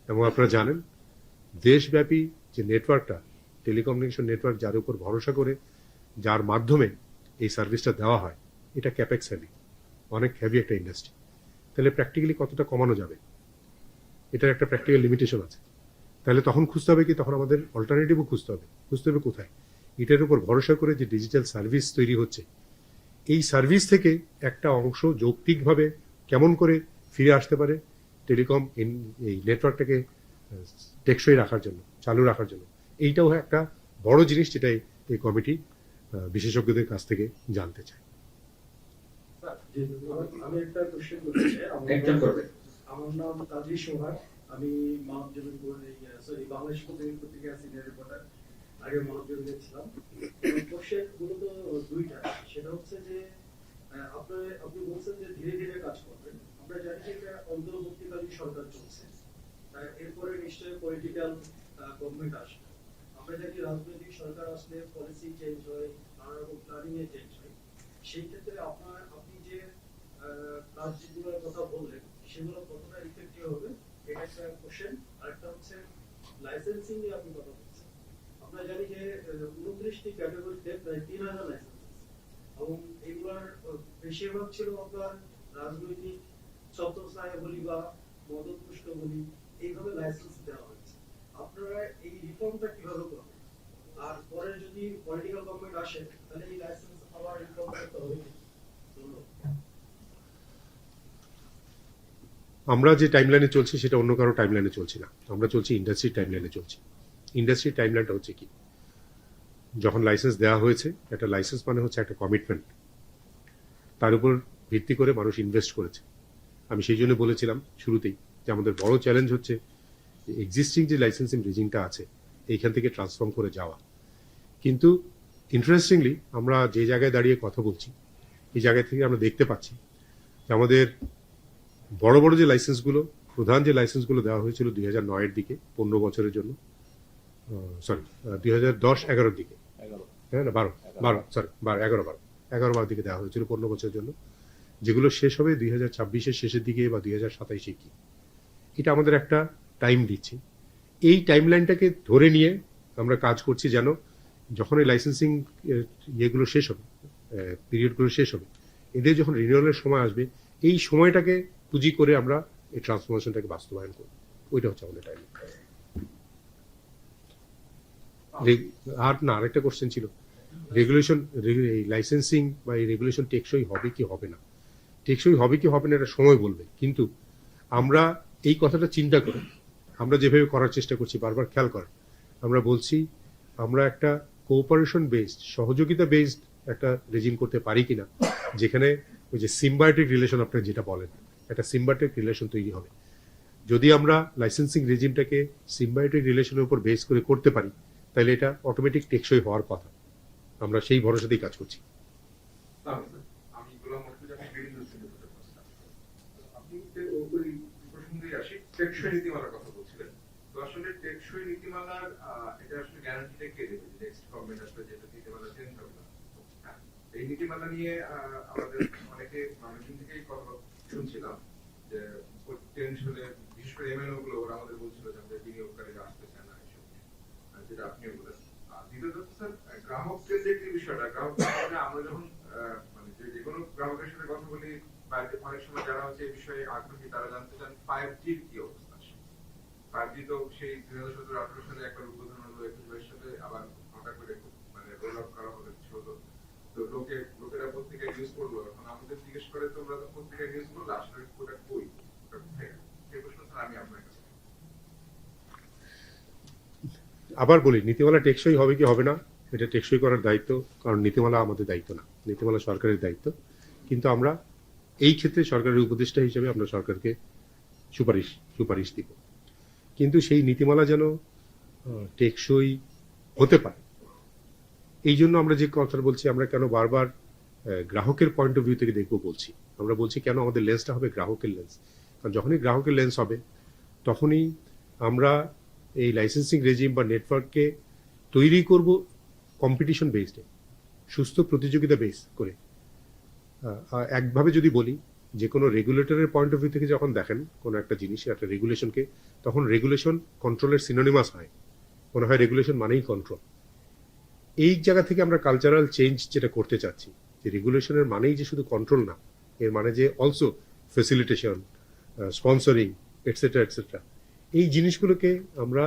এবং আপনারা জানেন দেশব্যাপী যে নেটওয়ার্কটা, টেলিকমিউনিকেশন নেটওয়ার্ক, যার উপর ভরসা করে, যার মাধ্যমে এই সার্ভিসটা দেওয়া হয়, এটা ক্যাপেক্স হেভি, অনেক হেভি একটা ইন্ডাস্ট্রি। তাহলে প্র্যাকটিক্যালি কতটা কমানো যাবে, এটার একটা প্র্যাকটিক্যাল লিমিটেশন আছে। তাহলে তখন খুঁজতে হবে কি, তখন আমাদের অল্টারনেটিভও খুঁজতে হবে কোথায়। এটার উপর ভরসা করে যে ডিজিটাল সার্ভিস তৈরি হচ্ছে, এই সার্ভিস থেকে একটা অংশ যৌক্তিকভাবে কেমন করে ফিরে আসতে পারে টেলিকম এই নেটওয়ার্কটাকে টেকসই রাখার জন্য, চালু রাখার জন্য, এইটাও একটা বড় জিনিস, যেটাই এই কমিটি বিশেষজ্ঞদের কাছ থেকে জানতে চায়। আমি একটা কোশ্চেন করতে চাই। আমার নাম কাজী সোহাগ, আমি বাংলাদেশ পত্রিকা সিনিয়র রিপোর্টার। আগে মনোযোগ দিয়েছিলাম। কোশ্চেন মূলত দুইটা, সেটা হচ্ছে যে আপনি বলছেন যে ধীরে ধীরে কাজ করবেন। আমরা জানি যে এটা অন্তর্বর্তীকালীন সরকার চলছে, এরপরে নিশ্চয়ই পলিটিক্যাল গভর্নমেন্ট আসবে। আমরা জানি রাজনৈতিক সরকার আসলে পলিসি চেঞ্জ হয়, নানা রকম প্ল্যানিং এ চেঞ্জ হয়। সেই ক্ষেত্রে আপনি যে কাজগুলোর কথা বললেন সেগুলো কতটা ইফেক্টিভ হবে, এটা একটা কোশ্চেন। আরেকটা হচ্ছে লাইসেন্সিং নিয়ে আপনি কথা বলছেন। আমরা জানি যে 29টি ক্যাটাগরিতে প্রায় 3000 লাইসেন্স আছে, এবং এগুলার বেশিরভাগ ছিল আপনার রাজনৈতিক ছত্রছায়া বলি বা মদতপুষ্ট বলি, এইভাবে লাইসেন্স দেওয়া হয়েছে। আপনারা এই রিফর্মটা কিভাবে করবেন? আর পরে যদি পলিটিক্যাল গভর্নমেন্ট আসে তাহলে এই লাইসেন্স আবার রিফর্ম করতে হবে কি? ধন্যবাদ। আমরা যে টাইমলাইনে চলছি সেটা অন্য কারো টাইমলাইনে চলছি না, আমরা চলছি ইন্ডাস্ট্রির টাইমলাইনে চলছি। ইন্ডাস্ট্রির টাইমলাইনটা হচ্ছে কি, যখন লাইসেন্স দেওয়া হয়েছে, একটা লাইসেন্স মানে হচ্ছে একটা কমিটমেন্ট, তার উপর ভিত্তি করে মানুষ ইনভেস্ট করেছে। আমি সেই জন্য বলেছিলাম শুরুতেই যে আমাদের বড় চ্যালেঞ্জ হচ্ছে এক্সিস্টিং যে লাইসেন্সিং রেজিমটা আছে এইখান থেকে ট্রান্সফর্ম করে যাওয়া। কিন্তু ইন্টারেস্টিংলি আমরা যে জায়গায় দাঁড়িয়ে কথা বলছি এই জায়গা থেকে আমরা দেখতে পাচ্ছি যে আমাদের বড় বড় যে লাইসেন্সগুলো, প্রধান যে লাইসেন্সগুলো দেওয়া হয়েছিল 2009-এর দিকে 15 বছরের জন্য, সরি 2010-11-র দিকে, হ্যাঁ না 11-12 দিকে দেওয়া হয়েছিল 15 বছরের জন্য, যেগুলো শেষ হবে 2026-এর শেষের দিকে বা 2027-এ কি। এটা আমাদের একটা টাইম দিচ্ছি। এই টাইমলাইনটাকে ধরে নিয়ে আমরা কাজ করছি যেন যখন এই লাইসেন্সিং ইয়েগুলো শেষ হবে, পিরিয়ডগুলো শেষ হবে, এদের যখন রিনিউয়ালের সময় আসবে এই সময়টাকে পুঁজি করে আমরা এই ট্রান্সফরমেশনটাকে বাস্তবায়ন করব। ওইটা হচ্ছে আমাদের টাইম। আর না, আরেকটা কোশ্চেন ছিল রেগুলেশন, এই লাইসেন্সিং বা এই রেগুলেশন টেকসই হবে কি হবে না। টেকসই হবে কি হবে না এটা সময় বলবে, কিন্তু আমরা এই কথাটা চিন্তা করে আমরা যেভাবে করার চেষ্টা করছি, বারবার খেয়াল করেন, আমরা বলছি আমরা একটা কোঅপারেশন বেসড, সহযোগিতা বেসড একটা রেজিম করতে পারি কিনা, যেখানে ওই যে সিম্বায়োটিক রিলেশন আপনারা যেটা বলেন, একটা সিম্বায়োটিক রিলেশন তৈরি হবে। যদি আমরা লাইসেন্সিং রেজিমটাকে সিম্বায়োটিক রিলেশনের উপর বেস করে করতে পারি তাহলে এটা অটোমেটিক টেকসই হওয়ার কথা। আমরা সেই ভরসাতেই কাজ করছি। আমি গোলাম মর্তুজা, আমি বিভিন্ন শ্রেণীতে প্রস্তাব। আপনি ওই প্রসঙ্গে আসি, টেকসই নীতিমালার কথা বলছিলেন। তো আসলে টেকসই নীতিমালার এটা আসলে গ্যারান্টিটা কে দেবে যে নেক্সট গভর্নমেন্ট আসলে যেটা নীতিমালা চেঞ্জ হবে না? হ্যাঁ, এই নীতিমালা নিয়ে আমাদের অনেকে অনেকদিন থেকেই কথা শুনছিলাম যে চেঞ্জ হলে, বিশেষ করে এমএনও গুলো ওরা আমাদের বলছিল যে আমাদের বিনিয়োগকারীরা আসতে চায় না, এসব যেটা আপনিও বলেন। দ্বিতীয়ত স্যার, গ্রাহক কেন্দ্রিক যে বিষয়টা, গ্রাহক আমরা যখন মানে যে কোনো গ্রাহকের সাথে কথা বলি বা অনেক সময় যারা হচ্ছে এই বিষয়ে আগ্রহী তারা জানতে চান 5G কি অবস্থা। 5G তো সেই 2017-18 সালে একবার উদ্বোধন হলো, 21 সালে আবার হঠাৎ করে মানে রোল আউট করা হলো কিছু হলো। তো লোকেরা পত্রিকা ইউজ করলো, এখন আমাদের জিজ্ঞেস করে তোমরা তো পত্রিকা ইউজ করলো, আসলে ওটা কই, ওটা কোথায়? সেই প্রশ্ন স্যার আমি আপনার কাছে। আবার বলি, নীতিমালা টেকসই হবে কি হবে না এটা টেকসই করার দায়িত্ব, কারণ নীতিমালা আমাদের দায়িত্ব না, নীতিমালা সরকারের দায়িত্ব। কিন্তু আমরা এই ক্ষেত্রে সরকারের উপদেষ্টা হিসেবে আমরা সরকারকে সুপারিশ দিব। কিন্তু সেই নীতিমালা যেন টেকসই হতে পারে, এই জন্য আমরা যে কথাটা বলছি, আমরা কেন বারবার গ্রাহকের পয়েন্ট অফ ভিউ থেকে দেখবো বলছি। আমরা বলছি কেন আমাদের লেন্সটা হবে গ্রাহকের লেন্স, কারণ যখনই গ্রাহকের লেন্স হবে তখনই আমরা এই লাইসেন্সিং রেজিম বা নেটওয়ার্ককে তৈরি করব কম্পিটিশন বেসডে, সুস্থ প্রতিযোগিতা বেস করে। একভাবে যদি বলি, যে কোনো রেগুলেটরের পয়েন্ট অফ ভিউ থেকে যখন দেখেন কোনো একটা জিনিস, একটা রেগুলেশনকে, তখন রেগুলেশন কন্ট্রোলের সিনোনিমাস হয়, মনে হয় রেগুলেশন মানেই কন্ট্রোল। এই জায়গা থেকে আমরা কালচারাল চেঞ্জ যেটা করতে চাচ্ছি, যে রেগুলেশনের মানেই যে শুধু কন্ট্রোল না, এর মানে যে also facilitation, sponsoring, etcetera etcetera. এই জিনিসগুলোকে আমরা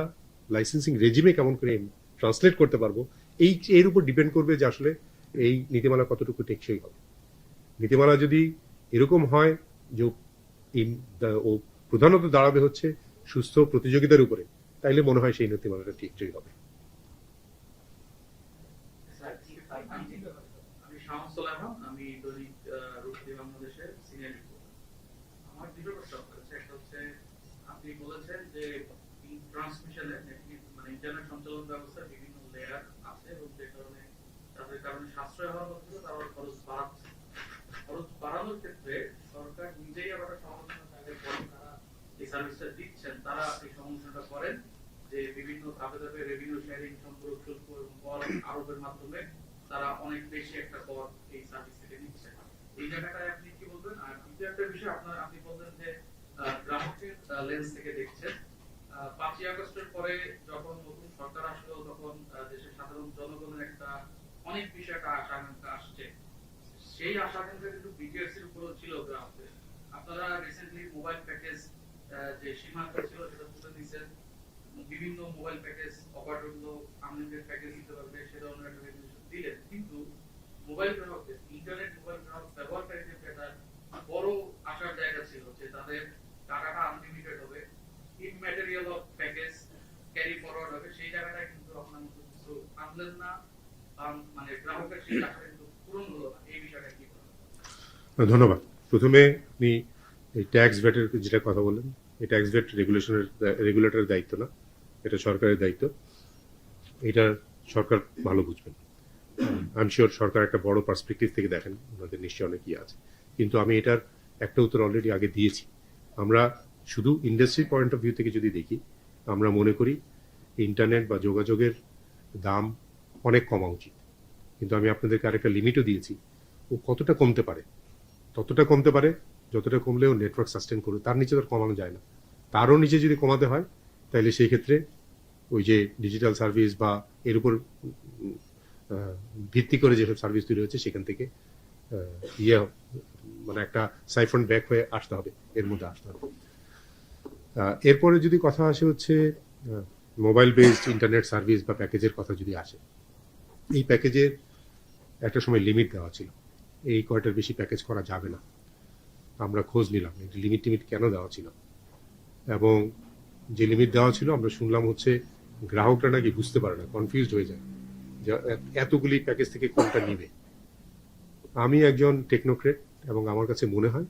লাইসেন্সিং রেজিমে কেমন করে ট্রান্সলেট করতে পারবো, এর উপর ডিপেন্ড করবে যে আসলে এই নীতিমালা কতটুকু টেকসই হবে। নীতিমালা যদি এরকম হয় যে ও প্রধানত দাঁড়াবে হচ্ছে সুস্থ প্রতিযোগিতার উপরে, তাইলে মনে হয় সেই নীতিমালাটা টেকসই হবে। আমি শামসুল আহমদ, আমি দৈনিক রূপসী বাংলাদেশের সিনিয়র রিপোর্টার। আমার দুটো প্রশ্ন হচ্ছে, একটা হচ্ছে আপনি বলেছেন যে ট্রান্সমিশনের মানে ইন্টারনেট সঞ্চালন ব্যবস্থার বিভিন্ন লেয়ার হচ্ছে এবং যে কারণে তাদের কারণে সাশ্রয় হওয়ার কথা ছিল তারা খরচ বাড়াচ্ছে। খরচ বাড়ানোর ক্ষেত্রে সরকার নিজেই আবার একটা সমালোচনা তাদের করেন, তারা এই সার্ভিসটা দিচ্ছেন, তারা এই সমালোচনাটা করেন যে বিভিন্ন ধাপে ধাপে রেভিনিউ শেয়ারিং, সম্পর্ক শুল্ক এবং কর আরোপের মাধ্যমে তারা অনেক বেশি একটা কর এই সার্ভিস থেকে নিচ্ছে। এই জায়গাটায় আপনি কি বলবেন? আর দ্বিতীয় একটা বিষয় আপনি বললেন যে গ্রাহকের লেন্স থেকে দেখছেন। 5ই আগস্টের পরে যখন নতুন সরকার আসলো তখন দেশের সাধারণ জনগণের একটা অনেক বিষয় একটা আশা আকাঙ্ক্ষা আসছে। সেই আশা আকাঙ্ক্ষা কিন্তু বিটিআরসির উপরও ছিল গ্রাহকদের। আপনারা রিসেন্টলি মোবাইল প্যাকেজ যে সীমান্ত ছিল সেটা তুলে দিয়েছেন, বিভিন্ন মোবাইল প্যাকেজ অপারেটর গুলো আনলিমিটেড প্যাকেজ দিতে পারবে সে ধরনের একটা রেগুলেশন দিলেন, কিন্তু মোবাইল গ্রাহকদের ইন্টারনেট মোবাইল গ্রাহক ব্যবহারকারীদের একটা বড় আশার জায়গা ছিল যে তাদের টাকাটা আনলিমিটেড হবে, ইমম্যাটেরিয়াল অফ প্যাকেজ ক্যারি ফরওয়ার্ড হবে। সেই জায়গাটা কিন্তু আপনার মতো কিছু আনলেন না, মানে গ্রাহকের সেই আশাটা কিন্তু পূরণ হলো না। এই বিষয়টা কি বলবেন? ধন্যবাদ। প্রথমে আপনি এই ট্যাক্স ভ্যাটের যেটা কথা বললেন, এই ট্যাক্স ভ্যাট রেগুলেটরের দায়িত্ব না, এটা সরকারের দায়িত্ব। এটা সরকার ভালো বুঝবেন। আই এম শিওর সরকার একটা বড় পার্সপেক্টিভ থেকে দেখেন, ওনাদের নিশ্চয়ই অনেক ইয়ে আছে। কিন্তু আমি এটার একটা উত্তর অলরেডি আগে দিয়েছি। আমরা শুধু ইন্ডাস্ট্রি পয়েন্ট অফ ভিউ থেকে যদি দেখি, আমরা মনে করি ইন্টারনেট বা যোগাযোগের দাম অনেক কমা উচিত। কিন্তু আমি আপনাদেরকে আরেকটা লিমিটও দিয়েছি, ও কতটা কমতে পারে, ততটা কমতে পারে যতটা কমলেও নেটওয়ার্ক সাস্টেন করবে, তার নিচে তো আর কমানো যায় না। তারও নিচে যদি কমাতে হয় তাহলে সেই ক্ষেত্রে ওই যে ডিজিটাল সার্ভিস বা এর উপর ভিত্তি করে যেসব সার্ভিস তৈরি হচ্ছে সেখান থেকে ইয়ে মানে একটা সাইফন ব্যাক হয়ে আসতে হবে, এর মধ্যে আসতে হবে। এরপরে যদি কথা আসে হচ্ছে মোবাইল বেসড ইন্টারনেট সার্ভিস বা প্যাকেজের কথা যদি আসে, এই প্যাকেজের একটা সময় লিমিট দেওয়া ছিল, এই কয়টার বেশি প্যাকেজ করা যাবে না। আমরা খোঁজ নিলাম লিমিট কেন দেওয়া ছিল, এবং যে লিমিট দেওয়া ছিল আমরা শুনলাম হচ্ছে গ্রাহকরা নাকি বুঝতে পারে না, কনফিউজড হয়ে যায় যে এতগুলি প্যাকেজ থেকে কোনটা নিবে। আমি একজন টেকনোক্রেট এবং আমার কাছে মনে হয়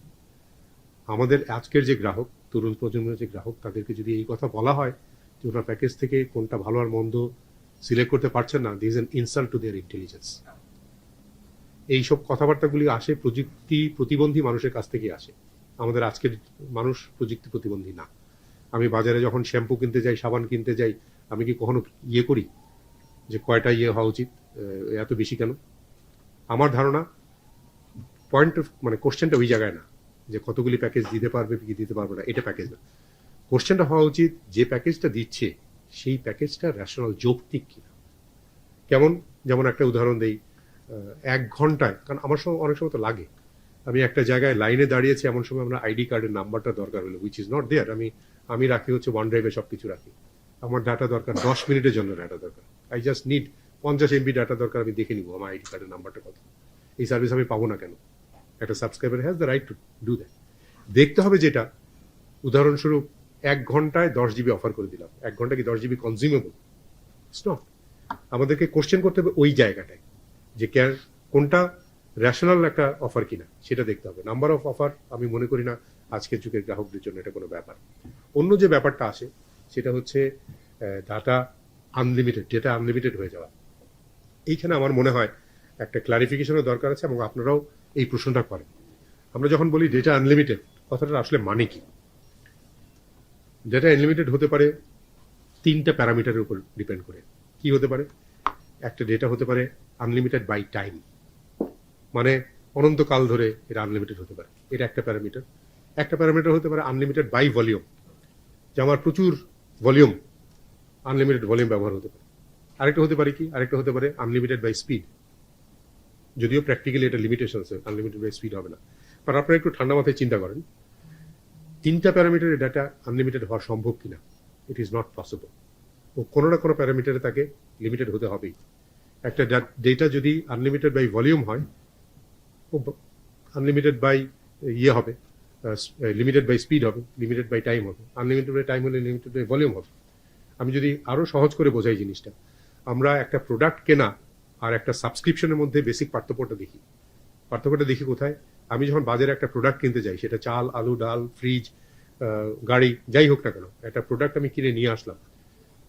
আমাদের আজকের যে গ্রাহক, তরুণ প্রজন্মের যে গ্রাহক, তাদেরকে যদি এই কথা বলা হয় যে ওরা প্যাকেজ থেকে কোনটা ভালো আর মন্দ সিলেক্ট করতে পারছেন না, this is an insult to their intelligence. এইসব কথাবার্তাগুলি আসে প্রযুক্তি প্রতিবন্ধী মানুষের কাছ থেকে আসে। আমাদের আজকের মানুষ প্রযুক্তি প্রতিবন্ধী না। আমি বাজারে যখন শ্যাম্পু কিনতে যাই, সাবান কিনতে যাই, আমি কি কখনো ইয়ে করি যে কয়টা ইয়ে হওয়া উচিত, এত বেশি কেন? আমার ধারণা পয়েন্ট মানে কোশ্চেনটা ওই জায়গায় না যে কতগুলি প্যাকেজ দিতে পারবে কি দিতে পারবে না, এটা প্যাকেজ না। কোশ্চেনটা হওয়া উচিত যে প্যাকেজটা দিচ্ছে সেই প্যাকেজটা রেশনাল, যৌক্তিক কিনা। কেমন, যেমন একটা উদাহরণ দেই, 1 ঘন্টায়, কারণ আমার সময় অনেক সময় তো লাগে, আমি একটা জায়গায় লাইনে দাঁড়িয়েছি, এমন সময় আমরা আইডি কার্ডের নাম্বারটা দরকার হলো, উইচ ইজ নট দেয়ার। আমি রাখি হচ্ছে OneDrive-এ সব কিছু রাখি। আমার ডাটা দরকার 10 মিনিটের জন্য, ডাটা দরকার, I just need 50 MB data দরকার, আমি দেখে নিব আমার আইডি কার্ডের নাম্বারটা কত। এই সার্ভিস আমি পাবো না কেন? একটা subscriber has the right to do that. দেখতে হবে যেটা, উদাহরণস্বরূপ 1 ঘন্টায় 10 GB অফার করে দিলাম, 1 ঘন্টা কি 10 GB কনজিউমেবল? It's not. আমাদেরকে কোশ্চেন করতে হবে ওই জায়গাটায় যে কোনটা রেশনাল একটা অফার কিনা, সেটা দেখতে হবে। নাম্বার অফ অফার আমি মনে করি না আজকের যুগের গ্রাহকদের জন্য এটা কোনো ব্যাপার। অন্য যে ব্যাপারটা আসে সেটা হচ্ছে ডেটা আনলিমিটেড হয়ে যাওয়া। এইখানে আমার মনে হয় একটা ক্লারিফিকেশনের দরকার আছে, এবং আপনারাও এই প্রশ্নটা করেন। আমরা যখন বলি ডেটা আনলিমিটেড, কথাটা আসলে মানে কি? ডেটা আনলিমিটেড হতে পারে 3টা প্যারামিটারের উপর ডিপেন্ড করে। কি হতে পারে? একটা ডেটা হতে পারে আনলিমিটেড বাই টাইম, মানে অনন্তকাল ধরে এটা আনলিমিটেড হতে পারে, এটা একটা প্যারামিটার। একটা প্যারামিটার হতে পারে আনলিমিটেড বাই ভলিউম, যে আমার প্রচুর ভলিউম, আনলিমিটেড ভলিউম ব্যবহার হতে পারে। আরেকটা হতে পারে কি? আরেকটা হতে পারে আনলিমিটেড বাই স্পিড, যদিও প্র্যাকটিক্যালি এটা লিমিটেশন আছে, আনলিমিটেড বাই স্পিড হবে না। বাট আপনারা একটু ঠান্ডা মাথায় চিন্তা করেন, 3টা প্যারামিটারের ডাটা আনলিমিটেড হওয়া সম্ভব কিনা? It is not possible. ও কোনো না কোনো প্যারামিটারে তাকে লিমিটেড হতে হবেই। একটা ডেটা যদি আনলিমিটেড বাই ভলিউম হয়, ও আনলিমিটেড বাই ইয়ে হবে, লিমিটেড বাই স্পিড হবে, লিমিটেড বাই টাইম হবে। আনলিমিটেড বাই টাইম হলে লিমিটেড বাই ভলিউম হবে। আমি যদি আরো সহজ করে বোঝাই জিনিসটা, আমরা একটা প্রোডাক্ট কেনা আর একটা সাবস্ক্রিপশনের মধ্যে বেসিক পার্থক্যটা দেখি কোথায়? আমি যখন বাজারে একটা প্রোডাক্ট কিনতে যাই, সেটা চাল, আলু, ডাল, ফ্রিজ, গাড়ি, যাই হোক না কেন, একটা প্রোডাক্ট আমি কিনে নিয়ে আসলাম।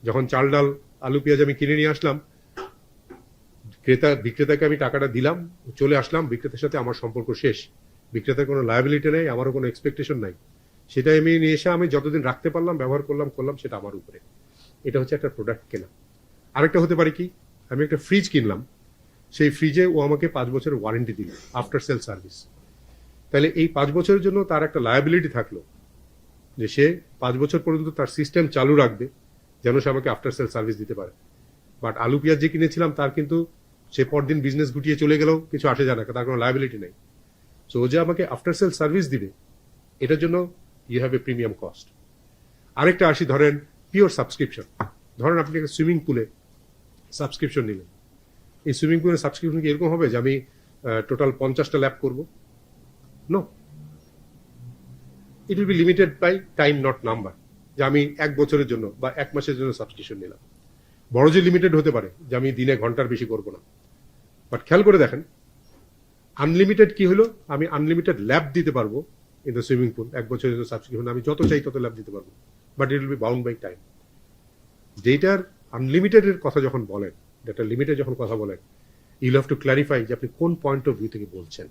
যখন চাল, ডাল, আলু, পেঁয়াজ আমি কিনে নিয়ে আসলাম, বিক্রেতাকে আমি টাকাটা দিলাম, চলে আসলাম, বিক্রেতার সাথে আমার সম্পর্ক শেষ, বিক্রেতার কোনো লায়াবিলিটি নেই, আমারও কোনো এক্সপেকটেশন নাই, সেটা আমি নিয়ে এসে আমি যতদিন রাখতে পারলাম, ব্যবহার করলাম, সেটা আমার উপরে। এটা হচ্ছে একটা প্রোডাক্ট কেনা। আরেকটা হতে পারে কি, আমি একটা ফ্রিজ কিনলাম, সেই ফ্রিজে ও আমাকে 5 বছরের ওয়ারেন্টি দিল, আফটার সেল সার্ভিস। তাহলে এই 5 বছরের জন্য তার একটা লায়াবিলিটি থাকলো, যে সে 5 বছর পর্যন্ত তার সিস্টেম চালু রাখবে, যেন সে আমাকে আফটার সেল সার্ভিস দিতে পারে। বাট আলু পেঁয়াজ যে কিনেছিলাম তার কিন্তু সে পরদিন বিজনেস গুটিয়ে চলে গেলেও কিছু আসে যায় না, তার কোনো লায়াবিলিটি নেই। সো ও যে আমাকে আফটার সেল সার্ভিস দিবে, এটার জন্য you have a premium cost. আরেকটা আসি, ধরেন পিওর সাবস্ক্রিপশন। ধরেন আপনি একটা সুইমিং পুলে সাবস্ক্রিপশন নিলেন, এই সুইমিং পুলের সাবস্ক্রিপশন কি এরকম হবে যে আমি টোটাল 50টা ল্যাপ করবো? No, it will be limited by time, not number. যে আমি 1 বছরের জন্য বা 1 মাসের জন্য সাবস্ক্রিপশন নিলাম। বড় যে লিমিটেড হতে পারে যে আমি দিনে ঘন্টার বেশি করবো না। বাট খেয়াল করে দেখেন, আনলিমিটেড কি হলো, আমি আনলিমিটেড ল্যাব দিতে পারবো ইন দ্য সুইমিং পুল। 1 বছরের জন্য সাবস্ক্রিপশন, আমি যত চাই তত ল্যাব দিতে পারবো, but it will be bound by time. যেটার আনলিমিটেডের কথা যখন বলেন, ডেটা লিমিটেড যখন কথা বলেন, ইউল হ্যাভ টু ক্ল্যারিফাই যে আপনি কোন পয়েন্ট অফ ভিউ থেকে বলছেন।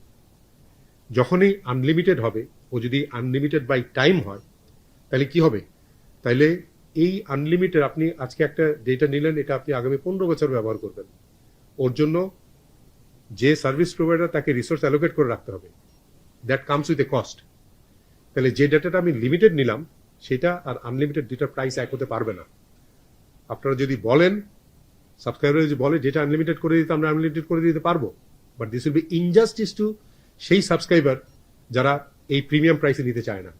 যখনই আনলিমিটেড হবে, ও যদি আনলিমিটেড বাই টাইম হয়, তাহলে কি হবে? তাহলে এই আনলিমিটেড, আপনি আজকে একটা ডেটা নিলেন, এটা আপনি আগামী 15 বছর ব্যবহার করবেন। ওর জন্য যে সার্ভিস প্রোভাইডার তাকে রিসোর্স অ্যালোকেট করে রাখতে হবে, that comes with a cost. তাহলে যে ডেটাটা আমি লিমিটেড নিলাম, সেটা আর আনলিমিটেড দুটার প্রাইস এক হতে পারবে না। আপনারা যদি বলেন, সাবস্ক্রাইবার যদি বলে যেটা আনলিমিটেড করে দিতে, আমরা আনলিমিটেড করে দিতে পারবো, but this will be injustice to সেই সাবস্ক্রাইবার যারা এই প্রিমিয়াম প্রাইসে নিতে চায় না।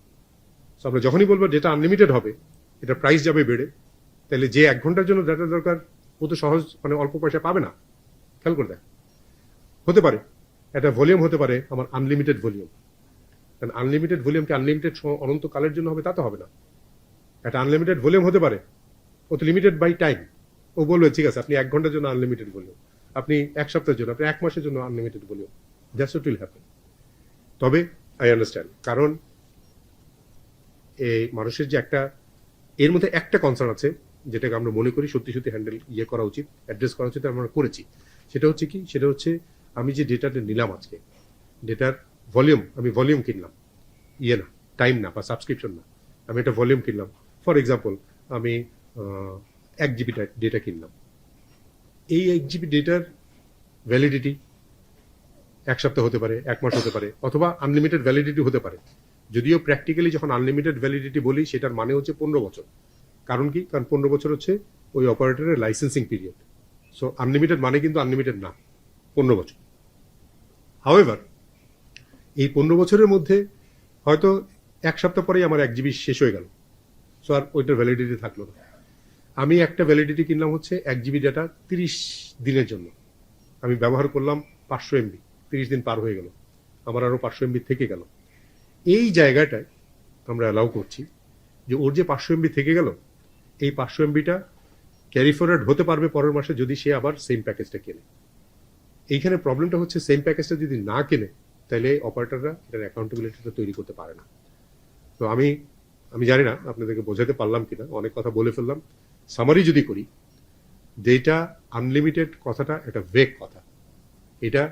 সো আমরা যখনই বলবো যেটা আনলিমিটেড হবে, এটা প্রাইস যাবে বেড়ে, তাহলে যে 1 ঘন্টার জন্য ডাটা দরকার, ও তো সহজ অল্প পয়সা পাবে না। খেয়াল করে দেখ, হতে পারে একটা ভলিউম হতে পারে আমার আনলিমিটেড ভলিউম, কারণ আনলিমিটেড ভলিউমকে আনলিমিটেড অনন্তকালের জন্য হবে তা তো হবে না। একটা আনলিমিটেড ভলিউম হতে পারে, ও তো লিমিটেড বাই টাইম। ও বলবে ঠিক আছে, আপনি 1 ঘন্টার জন্য আনলিমিটেড ভলিউম, আপনি 1 সপ্তাহের জন্য, আপনি 1 মাসের জন্য unlimited volume. That's what will happen. তবে আই আন্ডারস্ট্যান্ড, কারণ এই মানুষের যে একটা, এর মধ্যে একটা কনসার্ন আছে যেটাকে আমরা মনে করি সত্যি সত্যি হ্যান্ডেল করা উচিত, অ্যাড্রেস করা উচিত, আমরা করেছি। সেটা হচ্ছে কি, সেটা হচ্ছে আমি যে ডেটাটা নিলাম আজকে, ডেটার ভলিউম, আমি ভলিউম কিনলাম, না টাইম না বা সাবস্ক্রিপশন না, আমি একটা ভলিউম কিনলাম। ফর এক্সাম্পল, আমি 1 জিবি ডেটা কিনলাম। এই 1 জিবি ডেটার ভ্যালিডিটি 1 সপ্তাহ হতে পারে, 1 মাস হতে পারে, অথবা আনলিমিটেড ভ্যালিডিটি হতে পারে। যদিও প্র্যাকটিক্যালি যখন আনলিমিটেড ভ্যালিডিটি বলি, সেটার মানে হচ্ছে 15 বছর। কারণ কি, কারণ 15 বছর হচ্ছে ওই অপারেটরের লাইসেন্সিং পিরিয়ড। সো আনলিমিটেড মানে কিন্তু আনলিমিটেড না, 15 বছর। হাউএভার, এই 15 বছরের মধ্যে হয়তো 1 সপ্তাহ পরেই আমার 1 জিবি শেষ হয়ে গেল, সো আর ওইটার ভ্যালিডিটি থাকলো না। আমি একটা ভ্যালিডিটি কিনলাম হচ্ছে 1 জিবি ডাটা 30 দিনের জন্য, আমি ব্যবহার করলাম 500 এমবি, 30 দিন পার হয়ে গেল, আমার আরো 500 এমবি থেকে গেল। এই জায়গাটায় আমরা অ্যালাউ করছি যে ওর যে 500 এমবি থেকে গেল, এই 500 এমবিটা ক্যারি ফরওয়ার্ড হতে পারবে পরের মাসে যদি সে আবার সেম প্যাকেজটা কেনে। এইখানে প্রবলেমটা হচ্ছে, সেম প্যাকেজটা যদি না কেনে, তাহলে অপারেটররা এটার অ্যাকাউন্টেবিলিটিটা তৈরি করতে পারে না। তো আমি জানি না আপনাদেরকে বোঝাতে পারলাম কিনা, অনেক কথা বলে ফেললাম। সামারি যদি করি, ডেটা আনলিমিটেড কথাটা একটা ভেগ কথা। এটা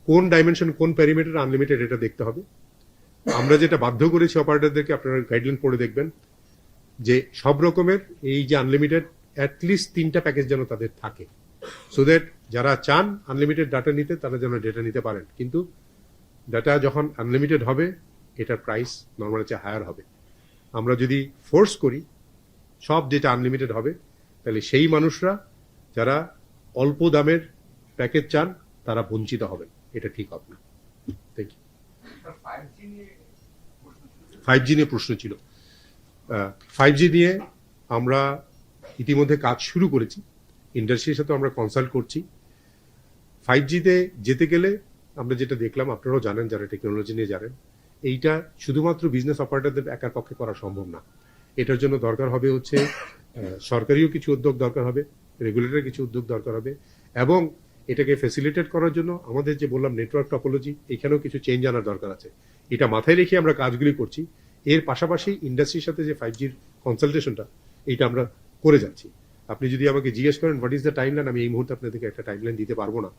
কোন ডাইমেনশন, কোন প্যারিমিটার আনলিমিটেড, এটা দেখতে হবে। আমরা যেটা বাধ্য করেছি অপারেটরদেরকে, আপনারা গাইডলাইন পড়ে দেখবেন, যে সব রকমের এই যে আনলিমিটেড অ্যাটলিস্ট 3টা প্যাকেজ যেন তাদের থাকে, সো দ্যাট যারা চান আনলিমিটেড ডাটা নিতে, তারা যেন ডেটা নিতে পারেন। কিন্তু ডাটা যখন আনলিমিটেড হবে, এটার প্রাইস নর্মাল চেয়ে হায়ার হবে। আমরা যদি ফোর্স করি সব ডেটা আনলিমিটেড হবে, তাহলে সেই মানুষরা যারা অল্প দামের প্যাকেজ চান, তারা বঞ্চিত হবেন। এটা ঠিক হবে না। Thank you. 5G নিয়ে প্রশ্ন ছিল। 5G নিয়ে আমরা ইতিমধ্যে কাজ শুরু করেছি, ইন্ডাস্ট্রির সাথে আমরা কনসাল্ট করছি। 5Gতে যেতে গেলে আমরা যেটা দেখলাম, আপনারাও জানেন যারা টেকনোলজি নিয়ে জানেন, এইটা শুধুমাত্র বিজনেস অপারেটরদের একার পক্ষে করা সম্ভব না। এটার জন্য দরকার হবে হচ্ছে সরকারিও কিছু উদ্যোগ দরকার হবে, রেগুলেটর কিছু উদ্যোগ দরকার হবে, এবং এটাকে ফেসিলিটেট করার জন্য আমাদের যে বললাম নেটওয়ার্ক টপোলজি, এখানেও কিছু চেঞ্জ আনার দরকার আছে। এটা মাথায় রেখে আমরা কাজগুলি করছি। এর পাশাপাশি ইন্ডাস্ট্রির সাথে যে 5Gর কনসালটেশনটা, এইটা আমরা করে যাচ্ছি। আপনি যদি আমাকে জিজ্ঞেস করেন হোয়াট ইজ দ্য টাইমলাইন, আমি এই মুহূর্তে আপনাদেরকে একটা টাইমলাইন দিতে পারবো না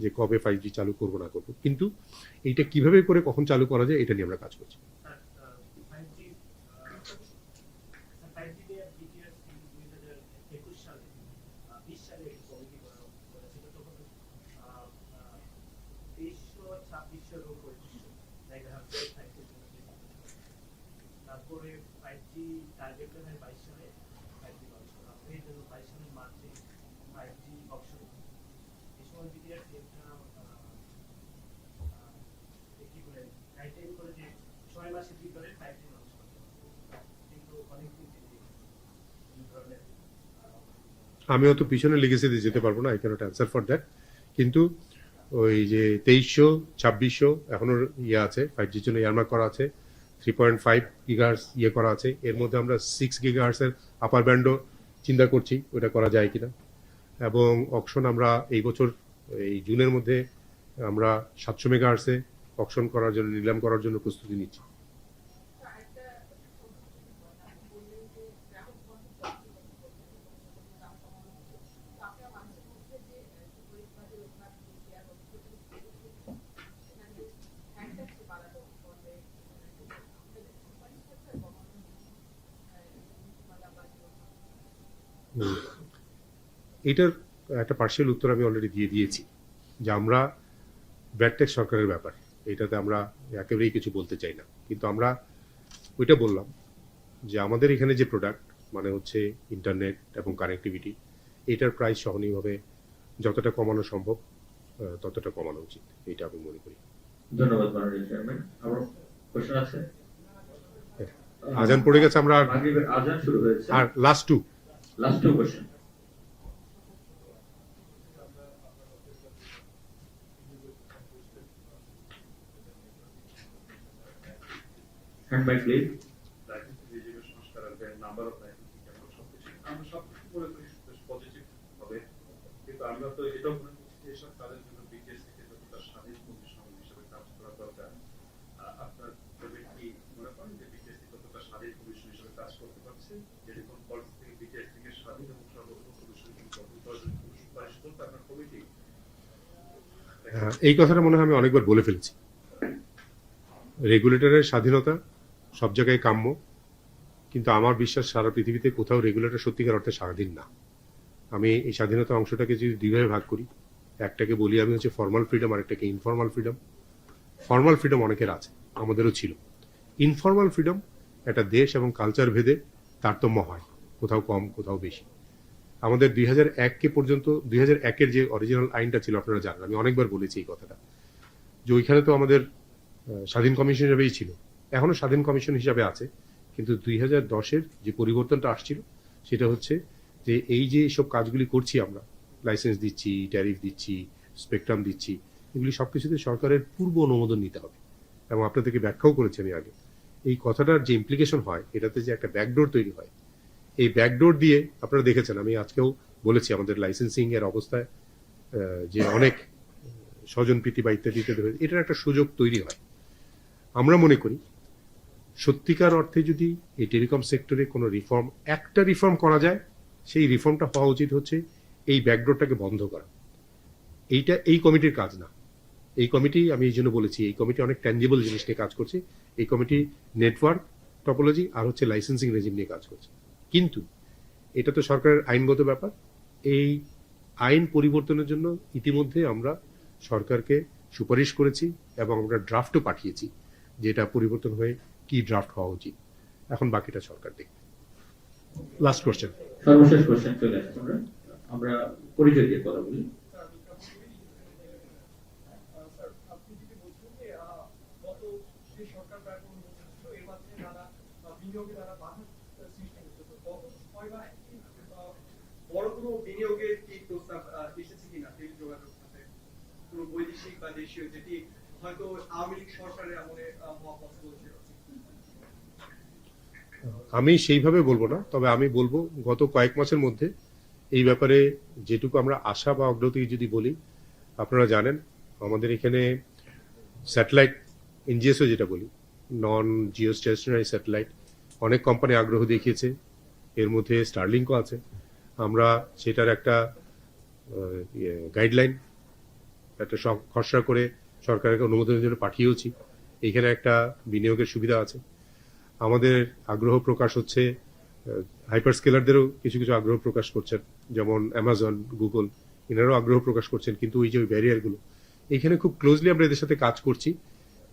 যে কবে 5G চালু করবো না করবো, কিন্তু এইটা কিভাবে করে কখন চালু করা যায় এটা নিয়ে আমরা কাজ করছি। স্যার 5G নিয়ে BTS 2021 সালে 20 সালে কমিটি করা হয়েছিল, তখন 2300-2600 লোক হয়েছিল দেখা যাচ্ছে 5G তারপরে 5G টার্গেট লেভেল 22 সালে 5G লঞ্চ করা হয়, এই জন্য 22 সালের মার্চে 5G অপশন এই সময় BTS কি বলে গাইডলাইন করে যে 6 মাসের ভিতরে 5G লঞ্চ করতে হবে, কিন্তু অনেকদিন দেরি এই ধরনের আমি অত পিছনে লেগেছে দিয়ে যেতে পারবো না, I cannot answer for that. কিন্তু ওই যে 2300 2600 এখনো ইয়ে আছে 5Gর জন্য ইয়ারমার্ক করা আছে, 3.5 গিগাহার্টজ ইয়ে করা আছে, এর মধ্যে আমরা 6 গিগাহার্টজের আপার ব্যান্ডও চিন্তা করছি ওটা করা যায় কিনা। এবং অকশন আমরা এই বছর এই জুনের মধ্যে আমরা 700 মেগাহার্টজে অকশন করার জন্য, নিলাম করার জন্য প্রস্তুতি নিচ্ছি। এটার একটা পার্শিয়াল উত্তর আমি অলরেডি দিয়ে দিয়েছি যে আমরা ব্যাড ট্যাক্স সরকারের ব্যাপার, এটাতে আমরা একেবারেই কিছু বলতে চাই না, কিন্তু আমরা ওইটা বললাম যে আমাদের এখানে যে প্রোডাক্ট মানে হচ্ছে ইন্টারনেট এবং কানেক্টিভিটি, এটার প্রাইস সহনীয়ভাবে যতটা কমানো সম্ভব ততটা কমানো উচিত, এটা আমি মনে করি। ধন্যবাদ মাননীয় চেয়ারম্যান। আমার কোশ্চেন আছে? আজান পড়ে গেছে, আমরা মাগরিবের আজান শুরু হয়েছে, আর last two question. Hand mic please. আমরা সবকিছু মনে করি পজিটিভ হবে, কিন্তু আমরা তো এটাও মনে করছি যে এসব কাজের জন্য বিটিএস থেকে যতটা স্বাধীন কমিশন হিসেবে কাজ করা দরকার। আপনার কি মনে করেন যে বিটিএস ততটা স্বাধীন কমিশন হিসেবে কাজ করতে পারছে, যেরকম পলিসি থেকে বিটিএস থেকে স্বাধীন এবং সর্বোচ্চ কমিশন গঠন করার জন্য সুপারিশ করতে আপনার কমিটি? এই কথাটা মনে হয় আমি অনেকবার বলে ফেলেছি। রেগুলেটরের স্বাধীনতা সব জায়গায় কাম্য, কিন্তু আমার বিশ্বাস সারা পৃথিবীতে কোথাও রেগুলেটর সত্যিকার অর্থে স্বাধীন না। আমি এই স্বাধীনতা অংশটাকে যদি দুইভাবে ভাগ করি, একটাকে বলি আমি হচ্ছে ফর্মাল ফ্রিডম, আর একটাকে ইনফর্মাল ফ্রিডম। ফর্মাল ফ্রিডম অনেকের আছে, আমাদেরও ছিল। ইনফর্মাল ফ্রিডম একটা দেশ এবং কালচার ভেদে তারতম্য হয়, কোথাও কম কোথাও বেশি। আমাদের 2001 পর্যন্ত 2001-এর যে অরিজিনাল আইনটা ছিল আপনারা জানেন, আমি অনেকবার বলেছি এই কথাটা, যে ওইখানে তো আমাদের স্বাধীন কমিশন হিসাবেই ছিল, এখনো স্বাধীন কমিশন হিসাবে আছে, কিন্তু 2010-এর যে পরিবর্তনটা আসছিল সেটা হচ্ছে যে এই যে সব কাজগুলি করছি আমরা, লাইসেন্স দিচ্ছি, ট্যারিফ দিচ্ছি, স্পেকট্রাম দিচ্ছি, এগুলি সবকিছুতে সরকারের পূর্ব অনুমোদন নিতে হবে। এবং আপনাদেরকে ব্যাখ্যাও করেছি আমি আগে, এই কথাটার যে ইমপ্লিকেশন হয়, এটাতে যে একটা ব্যাকডোর তৈরি হয়, এই ব্যাকডোর দিয়ে আপনারা দেখেছেন, আমি আজকেও বলেছি আমাদের লাইসেন্সিং এর অবস্থায় যে অনেক স্বজনপ্রীতি বা ইত্যাদি ইত্যাদি, এটার একটা সুযোগ তৈরি হয়। আমরা মনে করি সত্যিকার অর্থে যদি এই টেলিকম সেক্টরে কোনো রিফর্ম, একটা রিফর্ম করা যায়, সেই রিফর্মটা হওয়া উচিত হচ্ছে এই ব্যাকডোরটাকে বন্ধ করা। এইটা এই কমিটির কাজ না। এই কমিটি, আমি এই জন্য বলেছি, এই কমিটি অনেক ট্যাঞ্জিবল জিনিস নিয়ে কাজ করছে। এই কমিটি নেটওয়ার্ক টপোলজি আর হচ্ছে লাইসেন্সিং রেজিম নিয়ে কাজ করছে। কিন্তু এটা তো সরকারের আইনগত ব্যাপার। এই আইন পরিবর্তনের জন্য ইতিমধ্যে আমরা সরকারকে সুপারিশ করেছি এবং আমরা ড্রাফটও পাঠিয়েছি, যেটা পরিবর্তন হয়ে কি ড্রাফট হওয়া উচিত। এখন বাকিটা সরকার দেখবে। লাস্ট কোশ্চেন, সর্বশেষ কোশ্চেন চলে আসছে, আমরা পরিচয় দিয়ে কথা বলি। আপনি যদি বলছেন যে গত যে সরকার ব্যবহার হয়েছিল এর মাধ্যমে তারা বিনিয়োগে তারা বাধা সৃষ্টি হচ্ছে, তো গত 6 মাসে কি বড় কোনো বিনিয়োগের কি প্রস্তাব এসেছে কিনা টেলি যোগাযোগ খাতে, কোনো বৈদেশিক বা দেশীয়, যেটি হয়তো আওয়ামী লীগ সরকারের আমলে হওয়া পসিবল ছিল? আমি সেইভাবে বলবো না, তবে আমি বলবো গত কয়েক মাসের মধ্যে এই ব্যাপারে যেটুকু আমরা আশা বা অগ্রগতি যদি বলি, আপনারা জানেন আমাদের এখানে স্যাটেলাইট এনজিএসও যেটা বলি, নন জিও স্টেশনারি স্যাটেলাইট, অনেক কোম্পানি আগ্রহ দেখিয়েছে, এর মধ্যে স্টারলিংকও আছে। আমরা সেটার একটা গাইডলাইন একটা খসড়া করে সরকারের অনুমোদনের জন্য পাঠিয়েওছি। এইখানে একটা বিনিয়োগের সুবিধা আছে। আমাদের আগ্রহ প্রকাশ হচ্ছে, হাইপার স্কেলারদেরও কিছু কিছু আগ্রহ প্রকাশ করছেন, যেমন অ্যামাজন, গুগল, এনারাও আগ্রহ প্রকাশ করছেন। কিন্তু ওই যে ওই ব্যারিয়ারগুলো, এইখানে খুব ক্লোজলি আমরা এদের সাথে কাজ করছি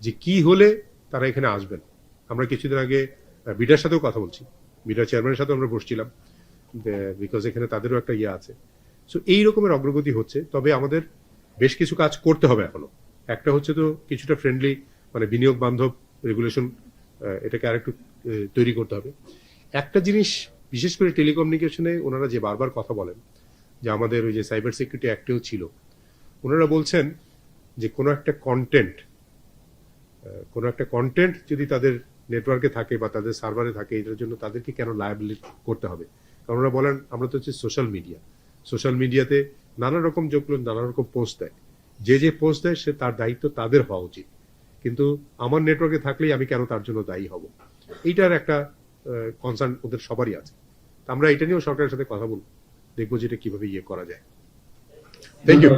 যে কি হলে তারা এখানে আসবেন। আমরা কিছুদিন আগে বিডার সাথেও কথা বলছি, বিডার চেয়ারম্যানের সাথেও আমরা বসছিলাম, বিকজ এখানে তাদেরও একটা ইয়ে আছে। সো এই রকমের অগ্রগতি হচ্ছে। তবে আমাদের বেশ কিছু কাজ করতে হবে এখনো। একটা হচ্ছে তো কিছুটা ফ্রেন্ডলি, মানে বিনিয়োগ বান্ধব রেগুলেশন, এটাকে আরেকটু তৈরি করতে হবে। একটা জিনিস বিশেষ করে টেলিকমিউনিকেশনে ওনারা যে বারবার কথা বলেন, যে আমাদের ওই যে সাইবার সিকিউরিটি অ্যাক্টেও ছিল, ওনারা বলছেন যে কোনো একটা কন্টেন্ট যদি তাদের নেটওয়ার্কে থাকে বা তাদের সার্ভারে থাকে, এটার জন্য তাদেরকে কেন লায়াবিলিটি করতে হবে? কারণ ওরা বলেন আমরা তো হচ্ছে সোশ্যাল মিডিয়াতে নানা রকম নানা রকম পোস্ট দেয়, যে পোস্ট দেয় সে তার দায়িত্ব তাদের হওয়া উচিত, কিন্তু আমার নেটওয়ার্কে থাকলেই আমি কেন তার জন্য দায়ী হব? এইটার একটা কনসার্ন ওদের সবারই আছে। আমরা এটা নিয়েও সরকারের সাথে কথা বলবো, দেখবো যে এটা কিভাবে ইয়ে করা যায়। Thank you.